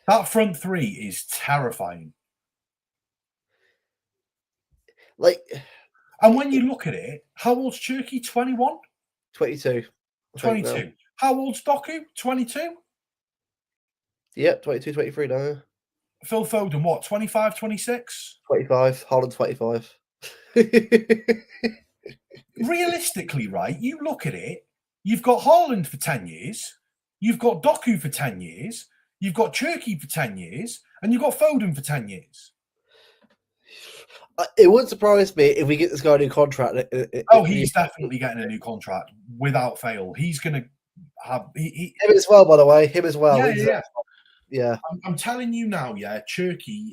B: That front three is terrifying.
A: Like,
B: And when you look at it, how old's Cherki? 21?
A: 22. I think now.
B: 22. How old's Doku? 22?
A: Yep, 22, 23 now.
B: Phil Foden, what, 25, 26?
A: 25. Holland 25.
B: Realistically, right, you look at it, you've got Haaland for 10 years, you've got Doku for 10 years, you've got Cherki for 10 years, and you've got Foden for 10 years.
A: It wouldn't surprise me if we get this guy a new contract.
B: Oh, he's definitely getting a new contract without fail. He's going to have...
A: Him as well, by the way. Him as well.
B: Yeah. I'm telling you now, yeah, Cherki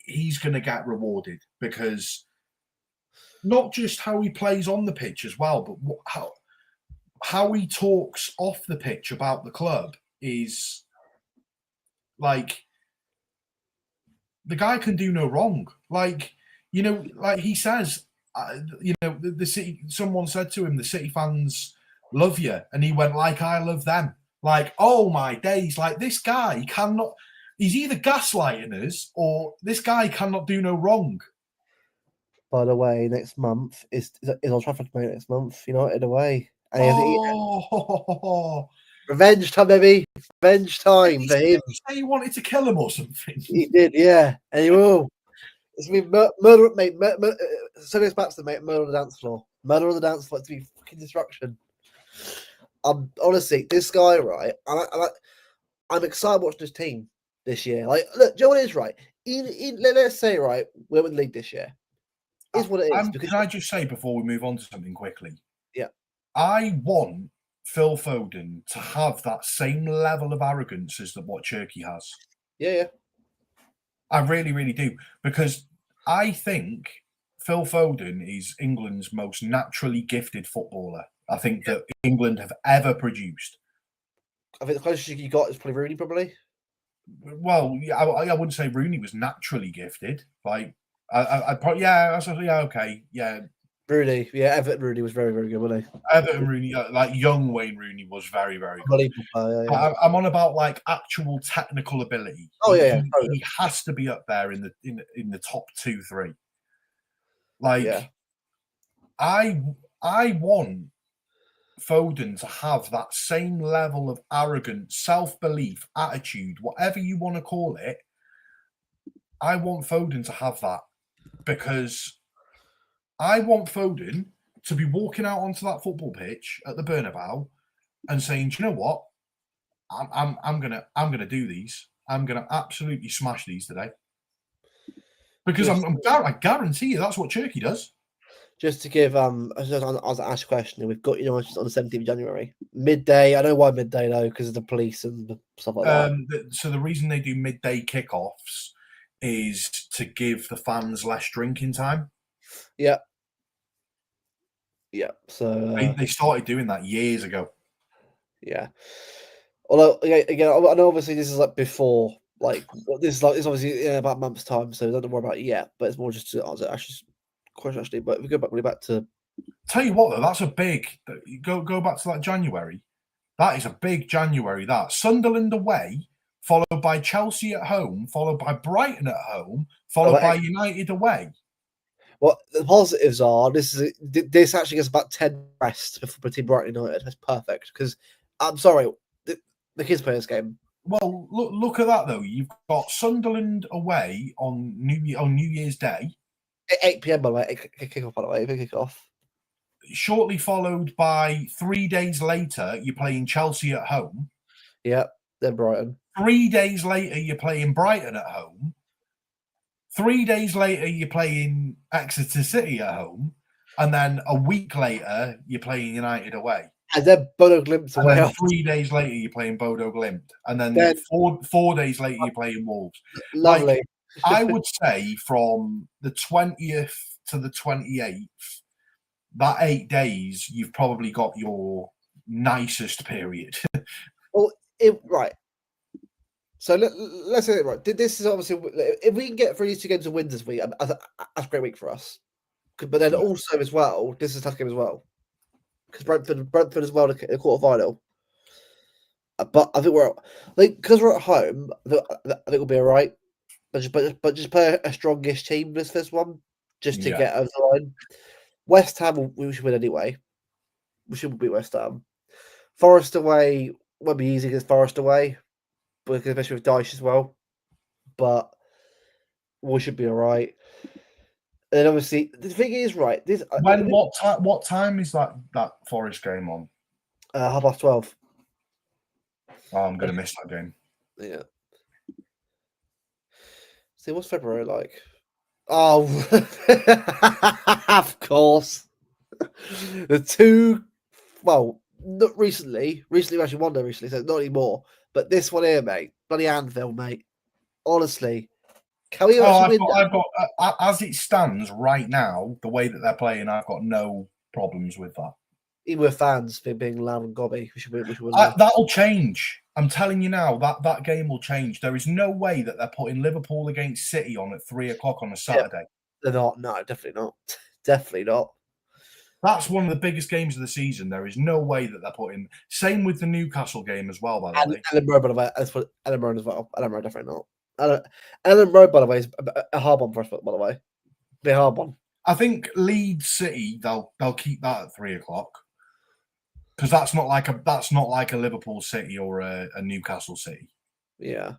B: he's going to get rewarded because not just how he plays on the pitch as well, but how he talks off the pitch about the club is like the guy can do no wrong. Like, you know, like he says, you know, the city. Someone said to him, "The City fans love you," and he went, "Like I love them." Like, oh my days! Like this guy cannot. He's either gaslighting us or this guy cannot do no wrong.
A: By the way, next month is Old Trafford next month. United away. And revenge time, baby. Revenge time for him.
B: Did he say he wanted to kill him or something?
A: He did, yeah. And he will. It's going to be murder, mate. So goes back to the mate. Murder on the dance floor. Murder on the dance floor. It's to be fucking destruction. Honestly, this guy, right? I'm excited watching this team this year. Like, look, Joe, it is right. Let's say, right, we're in the league this year. Is what it is.
B: Can I just say before we move on to something quickly?
A: Yeah.
B: I want Phil Foden to have that same level of arrogance as what Cherki has.
A: Yeah.
B: I really, really do. Because I think Phil Foden is England's most naturally gifted footballer. I think that England have ever produced.
A: I think the closest you got is probably Rooney, probably.
B: Well, yeah, I wouldn't say Rooney was naturally gifted. Like, I'd probably, okay, yeah.
A: Rooney, yeah, Everton Rooney was very, very good, wasn't he?
B: Everton Rooney, like young Wayne Rooney, was very, very good.
A: Yeah.
B: I'm on about like actual technical ability.
A: Oh
B: he has to be up there in the top 2-3. Like, I want Foden to have that same level of arrogance, self-belief, attitude, whatever you want to call it. I want Foden to have that because I want Foden to be walking out onto that football pitch at the Bernabeu and saying, "Do you know what? I'm gonna do these. I'm gonna absolutely smash these today." Because I guarantee you that's what Cherki does.
A: Just to give I was asked a question. We've got on the 17th of January midday. I know why midday though, because of the police and stuff like that.
B: So the reason they do midday kickoffs is to give the fans less drinking time.
A: Yeah. So
B: they started doing that years ago.
A: Yeah. Although again, I know obviously this is like before, like it's obviously in about a month's time, so don't worry about it yet. But it's more just to answer Ash's question actually. But if we go back to
B: tell you what though, that's a big go back to that January. That is a big January. That Sunderland away, followed by Chelsea at home, followed by Brighton at home, followed by United away.
A: Well, the positives are this actually gets about 10 rest for Team Brighton United. That's perfect because I'm sorry, the kids play this game.
B: Well, look at that though. You've got Sunderland away on New Year's Day,
A: 8 p.m. by the way. Kick off by the way. Kick off.
B: Shortly followed by 3 days later, you're playing Chelsea at home.
A: Yeah, then Brighton.
B: 3 days later, you're playing Brighton at home. 3 days later, you're playing Exeter City at home. And then a week later, you're playing United away.
A: And then Bodo Glimt away.
B: And then 3 days later, you're playing Bodo Glimt. And then four days later, you're playing Wolves.
A: Lovely.
B: Like, I would say from the 20th to the 28th, that 8 days, you've probably got your nicest period.
A: Well, right. So let's say it right. This is obviously if we can get through these 2 games of wins this week, that's a great week for us. But then also as well, this is a tough game as well because Brentford as well in the quarterfinal. But I think because we're at home. I think we'll be all right. But just play a strongish team this one. just to get over the line. West Ham, we should win anyway. We should beat West Ham. Forest away won't be easy against Forest away, because especially with Dyche as well. But we should be all right. And obviously, the thing is, right?
B: What time is that Forest game on?
A: 12:30.
B: Oh, I'm going to miss that game.
A: Yeah. See, what's February like? Oh, of course. The two, well, not recently. Recently, we actually won there recently, so not anymore. But this one here, mate, bloody Anvil, mate. Honestly, can we actually win?
B: I've got as it stands right now, the way that they're playing, I've got no problems with that.
A: Even with fans being loud and gobby, we should win.
B: That'll change. I'm telling you now, that game will change. There is no way that they're putting Liverpool against City on at 3:00 on a Saturday.
A: Yeah, they're not. No, definitely not. Definitely not.
B: That's one of the biggest games of the season. There is no way that they're putting. Same with the Newcastle game as well, by the way.
A: Edinburgh, by the way, Edinburgh as well. Edinburgh, definitely not. Edinburgh, by the way, is a hard one for us. By the way, be a hard one.
B: I think Leeds City, they'll keep that at 3:00. Because that's not like a Liverpool City or a Newcastle City.
A: Yeah,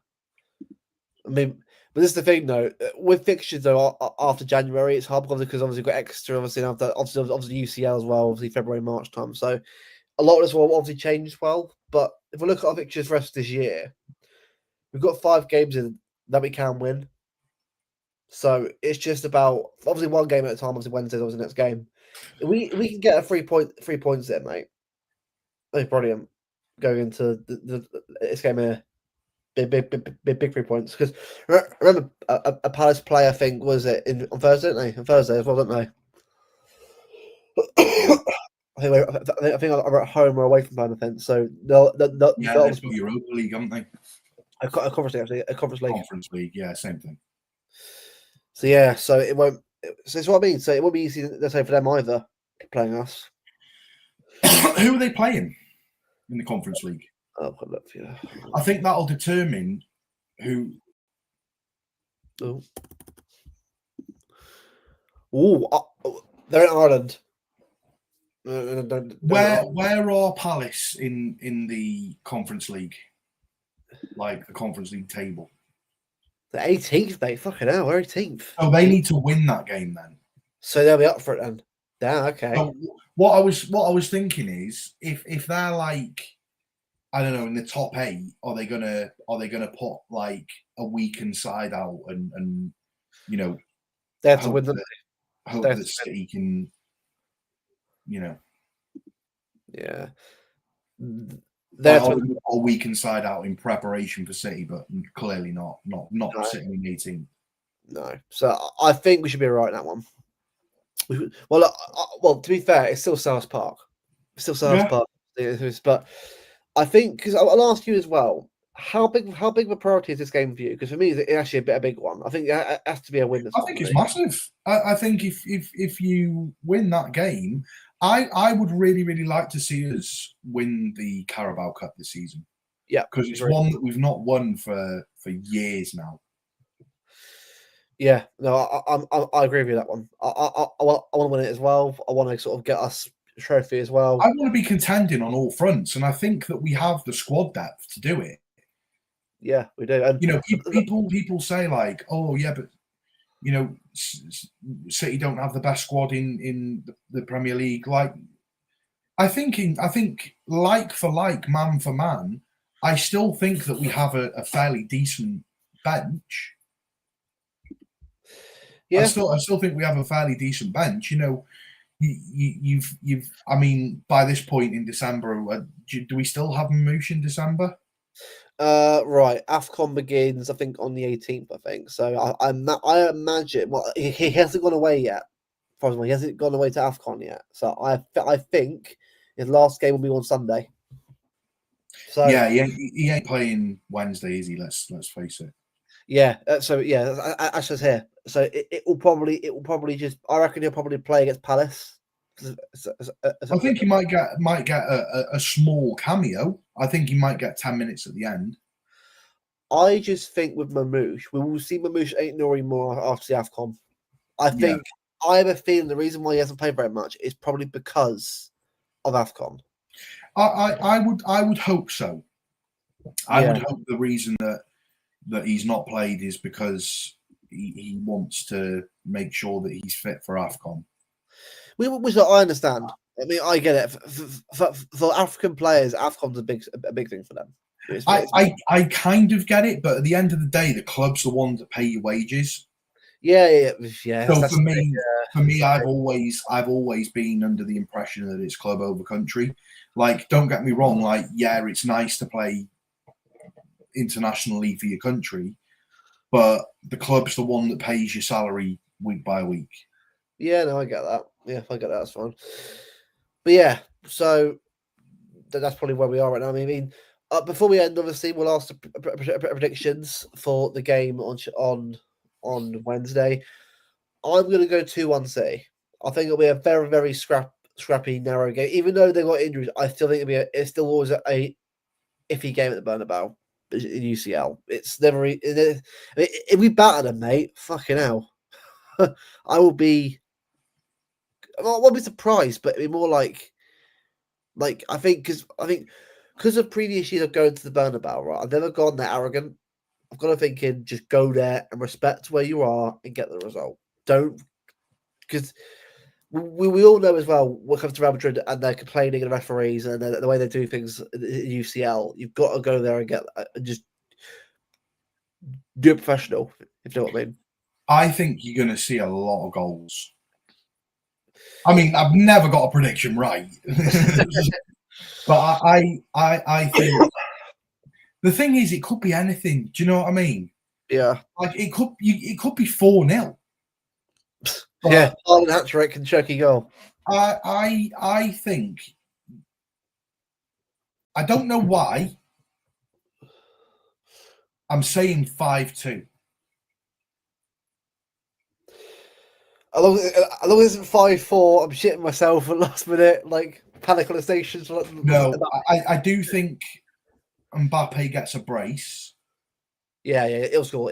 A: I mean, but this is the thing though. With fixtures though, after January, it's hard because obviously we've got extra. Obviously, after obviously UCL as well. Obviously February, March time. So a lot of this will obviously change as well. But if we look at our fixtures for the rest of this year, we've got 5 games in that we can win. So it's just about obviously one game at a time. Obviously Wednesday's obviously the next game. If we can get a 3 points there, mate. Oh, brilliant! Going into this game here, big 3 points. Because remember, a Palace player, I think, was it on Thursday? Didn't they? On Thursday as well, didn't they? I think I'm at home or away from home, I think. So they'll
B: they've got Europa League, haven't they?
A: A conference league, actually. A conference league.
B: Conference league, yeah, same thing.
A: So yeah, so it won't. So that's what I mean. So it won't be easy, let's say, for them either playing us.
B: Who are they playing in the Conference League?
A: I'll put it up for you.
B: I think that'll determine who.
A: They're in Ireland.
B: Where are Palace in the Conference League? Like the Conference League table.
A: The 18th, mate. Fucking hell, we're 18th.
B: Oh, they need to win that game then.
A: So they'll be up for it then. Yeah, okay.
B: So what I was thinking is if they're like, I don't know, in the top 8, are they gonna put like a weakened side out and you know
A: they have to win them.
B: Hope that City can,
A: yeah.
B: They're put a weakened side out in preparation for City, but clearly not sitting in 18.
A: No. So I think we should be all right in that one. Well, to be fair, it's still Selhurst Park. Park. But I think, because I'll ask you as well, how big of a priority is this game for you? Because for me, it's actually a big one. I think it has to be a win.
B: I think it's massive. I think if you win that game, I would really, really like to see us win the Carabao Cup this season.
A: Yeah,
B: because it's one that we've not won for years now.
A: Yeah, no, I agree with you that one. I want to win it as well. I want to sort of get us a trophy as well.
B: I want to be contending on all fronts, and I think that we have the squad depth to do it.
A: Yeah, we do. And
B: people say like, oh yeah, but City don't have the best squad in the Premier League. Like, I think like for like, man for man, I still think that we have a fairly decent bench. Yeah. I still think we have a fairly decent bench. You've. I mean, by this point in December, do we still have Mamouche in December?
A: Right. AFCON begins, I think, on the 18th. I think so. I imagine. Well, he hasn't gone away yet. He hasn't gone away to AFCON yet. So I think his last game will be on Sunday. So
B: yeah, he ain't playing Wednesday, is he? Let's face it.
A: Yeah. So yeah, Ash is here. So it will probably just. I reckon he'll probably play against Palace.
B: I think he might get a small cameo. I think he might get 10 minutes at the end.
A: I just think with Mamouche, we will see Mamouche ain't no more after the AFCON. I I have a feeling the reason why he hasn't played very much is probably because of AFCON.
B: I would hope so. I
A: Yeah.
B: would hope the reason that he's not played is because he wants to make sure that he's fit for AFCON.
A: Which I understand. I mean, I get it. For African players, AFCON's a big thing for them.
B: I kind of get it, but at the end of the day, the club's the ones that pay your wages.
A: Yeah.
B: So for me, I've always been under the impression that it's club over country. Like, don't get me wrong. Like, yeah, it's nice to play internationally for your country, but the club's the one that pays your salary week by week.
A: Yeah, no, I get that. Yeah, I get that. That's fine. But yeah, so that's probably where we are right now. I mean, before we end, obviously, we'll ask the predictions for the game on Wednesday. I'm going to go 2-1 City. I think it'll be a very, very scrappy, narrow game. Even though they got injuries, I still think it's still always a iffy game at the Bernabeu in UCL. It's never. If we batter them, mate, fucking hell, I will be. I won't be surprised, but it'd be more like I think because of previous years of going to the Bernabeu, right? I've never gone there arrogant. I've got to thinking just go there and respect where you are and get the result. Don't because we all know as well what comes to Real Madrid and they're complaining of the referees and the way they do things in UCL. You've got to go there and get and just do it professional. If you know what I mean.
B: I think you're going to see a lot of goals. I mean, I've never got a prediction right, but I think the thing is, it could be anything. Do you know what I mean?
A: Yeah.
B: Like it could be 4-0.
A: Yeah, Haaland hat trick and Cherki goal.
B: I think I don't know why. I'm saying 5-2.
A: As long as it isn't 5-4, I'm shitting myself at last minute, like panic on the stations.
B: No, I do think Mbappe gets a brace.
A: Yeah, he'll score.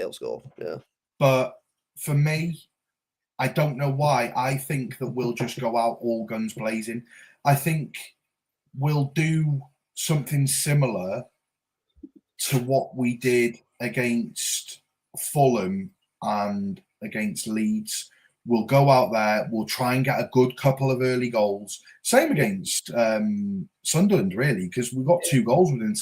A: Yeah.
B: But for me, I don't know why. I think that we'll just go out all guns blazing. I think we'll do something similar to what we did against Fulham and against Leeds. We'll go out there. We'll try and get a good couple of early goals. Same against Sunderland, really, because we got 2 goals within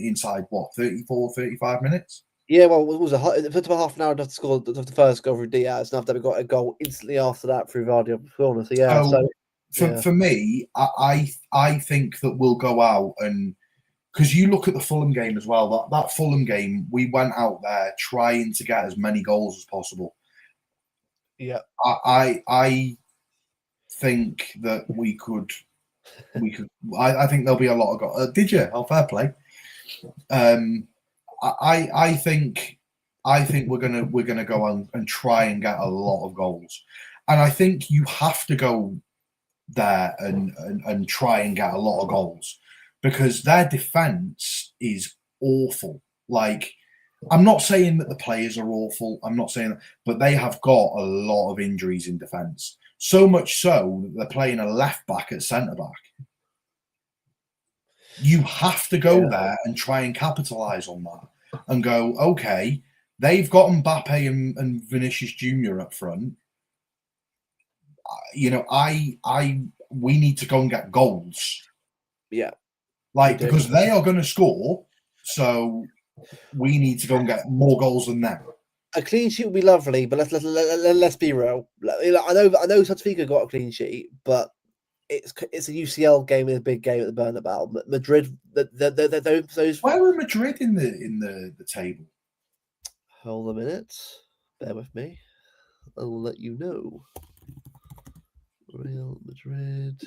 B: inside what 34, 35 minutes.
A: Yeah, well, it was it took about half an hour to score the first goal for Diaz, and after we got a goal instantly after that through Vardy on the corner. So yeah,
B: for me, I think that we'll go out and because you look at the Fulham game as well. That Fulham game, we went out there trying to get as many goals as possible.
A: Yeah,
B: I think that we could. I think there'll be a lot of goals. Did you? Oh, fair play. I think we're gonna go on and try and get a lot of goals, and I think you have to go there and try and get a lot of goals because their defense is awful. Like, I'm not saying that the players are awful. I'm not saying that, but they have got a lot of injuries in defense. So much so that they're playing a left back at centre back. You have to go there and try and capitalize on that and go, okay, they've got Mbappe and Vinicius Jr. up front. You know, we need to go and get goals.
A: Yeah.
B: Like, because they are going to score. So we need to go and get more goals than them.
A: A clean sheet would be lovely, but let's be real. I know Saltafico got a clean sheet, but it's a UCL game and a big game at the Bernabeu. Madrid, those.
B: Where are Madrid in the table?
A: Hold a minute. Bear with me. I will let you know. Real Madrid.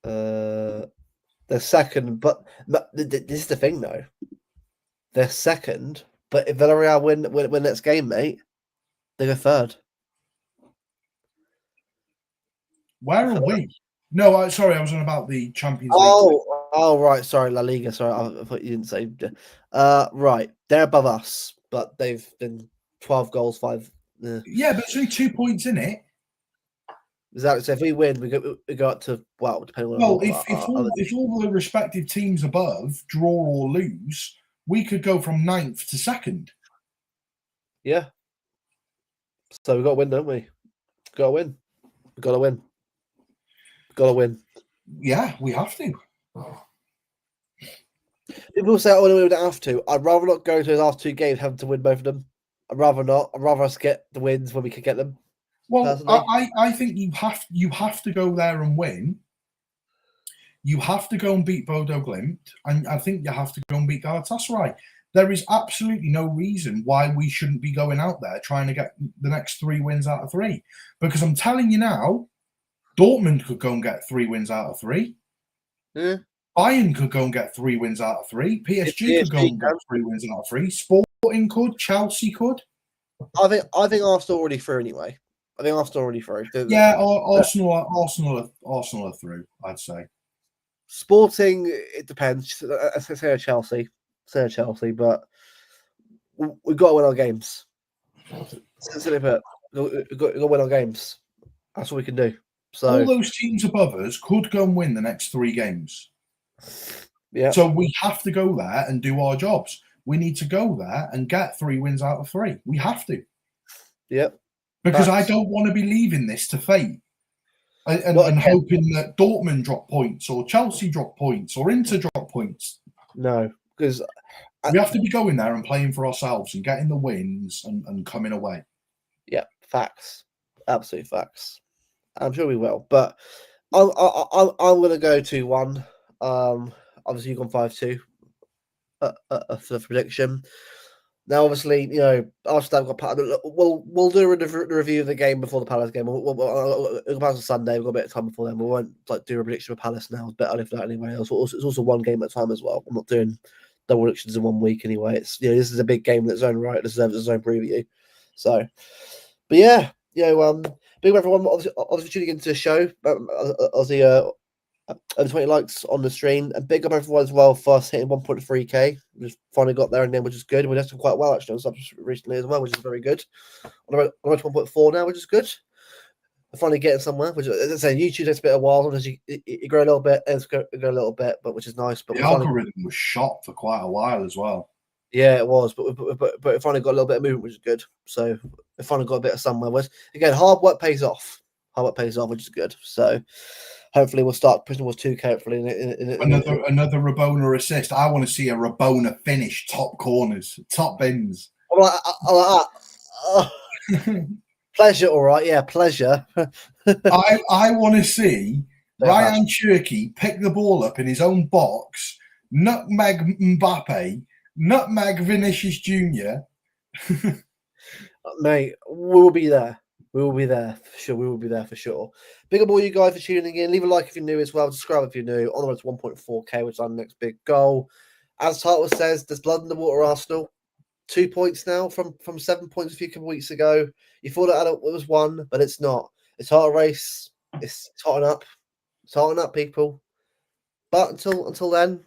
A: They're second, but this is the thing though. They're second, but if Villarreal win next game, mate, they go third.
B: Where are we? No, sorry, I was on about the Champions League.
A: Oh, right. Sorry, La Liga. Sorry, I thought you didn't say. Right, they're above us, but they've been 12 goals, 5
B: Yeah, but it's only 2 points in it.
A: Exactly. So if we win, we go up to, well, depending on
B: Well, if all the respective teams above draw or lose, we could go from 9th to 2nd.
A: Yeah. So we've got to win, don't we? Got to win. We've got to win. Got to win.
B: Yeah, we have to.
A: People say, "Oh, no, we don't have to." I'd rather not go to the last 2 games having to win both of them. I'd rather not. I'd rather us get the wins when we can get them.
B: Well, I think you have to go there and win. You have to go and beat Bodo Glimt, and I think you have to go and beat Galatasaray. There is absolutely no reason why we shouldn't be going out there trying to get the next 3 wins out of 3. Because I'm telling you now, Dortmund could go and get 3 wins out of 3.
A: Yeah.
B: Bayern could go and get 3 wins out of 3. PSG could go and get 3 wins out of 3. Sporting could. Chelsea could.
A: I think Arsenal already through anyway. I think Arsenal already through.
B: Yeah, Arsenal are through, I'd say.
A: Sporting, it depends. Say Chelsea, but we've got to win our games. We've got to win our games. That's what we can do. So
B: all those teams above us could go and win the next 3 games.
A: Yeah.
B: So we have to go there and do our jobs. We need to go there and get 3 wins out of 3. We have to.
A: Yep.
B: Because I don't want to be leaving this to fate and hoping that Dortmund drop points or Chelsea drop points or Inter drop points.
A: No, because
B: we have to be going there and playing for ourselves and getting the wins and coming away.
A: Yeah, facts. Absolute facts. I'm sure we will. But I'm going to go 2-1. Obviously, you've gone 5-2 for the prediction. Now, obviously, you know, after that, we'll do a review of the game before the Palace game. We'll Palace on Sunday. We've got a bit of time before then. We won't do a prediction for Palace now. It's better if that anyway. It's also 1 game at a time as well. I'm not doing double predictions in 1 week anyway. It's, you know, this is a big game in its own right. It deserves its own preview. So, but yeah, you know, big everyone obviously tuning into the show. Obviously, over 20 likes on the stream, and big up everyone as well for us hitting 1.3k. We just finally got there again, which is good. We're done quite well actually on subs recently as well, which is very good. On the road to 1.4 now, which is good. We're finally getting somewhere. Which, as I say, YouTube takes a bit of a while. Sometimes you grow a little bit, and go a little bit, but which is nice. But
B: the algorithm was shot for quite a while as well.
A: Yeah, it was, but it finally got a little bit of movement, which is good. So it finally got a bit of somewhere. Which, again, hard work pays off. Hard work pays off, which is good. So hopefully we'll start pushing towards 2K. Hopefully,
B: another Rabona assist. I want to see a Rabona finish, top corners, top bins.
A: I'm like that. Pleasure, all right. Yeah, pleasure.
B: I want to see Rayan Cherki pick the ball up in his own box, nutmeg Mbappe, nutmeg Vinicius Jr.
A: Mate, we will be there. We will be there for sure. We will be there for sure. Big up all you guys for tuning in. Leave a like if you're new as well. Subscribe if you're new. On the road to 1.4k, which is our next big goal. As the title says, there's blood in the water, Arsenal. 2 points now from 7 points a few couple of weeks ago. You thought it was 1, but it's not. It's hot race. It's totting up. It's totting up, people. But until then,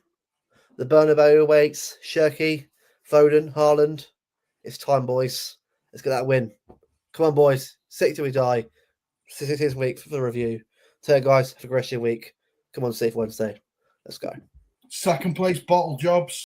A: the Bernabeu awaits. Cherki, Foden, Haaland. It's time, boys. Let's get that win. Come on, boys. 6 till we die. 6 this week for the review. So, guys, have a great week. Come on, Safe Wednesday. Let's go.
B: Second place bottle jobs.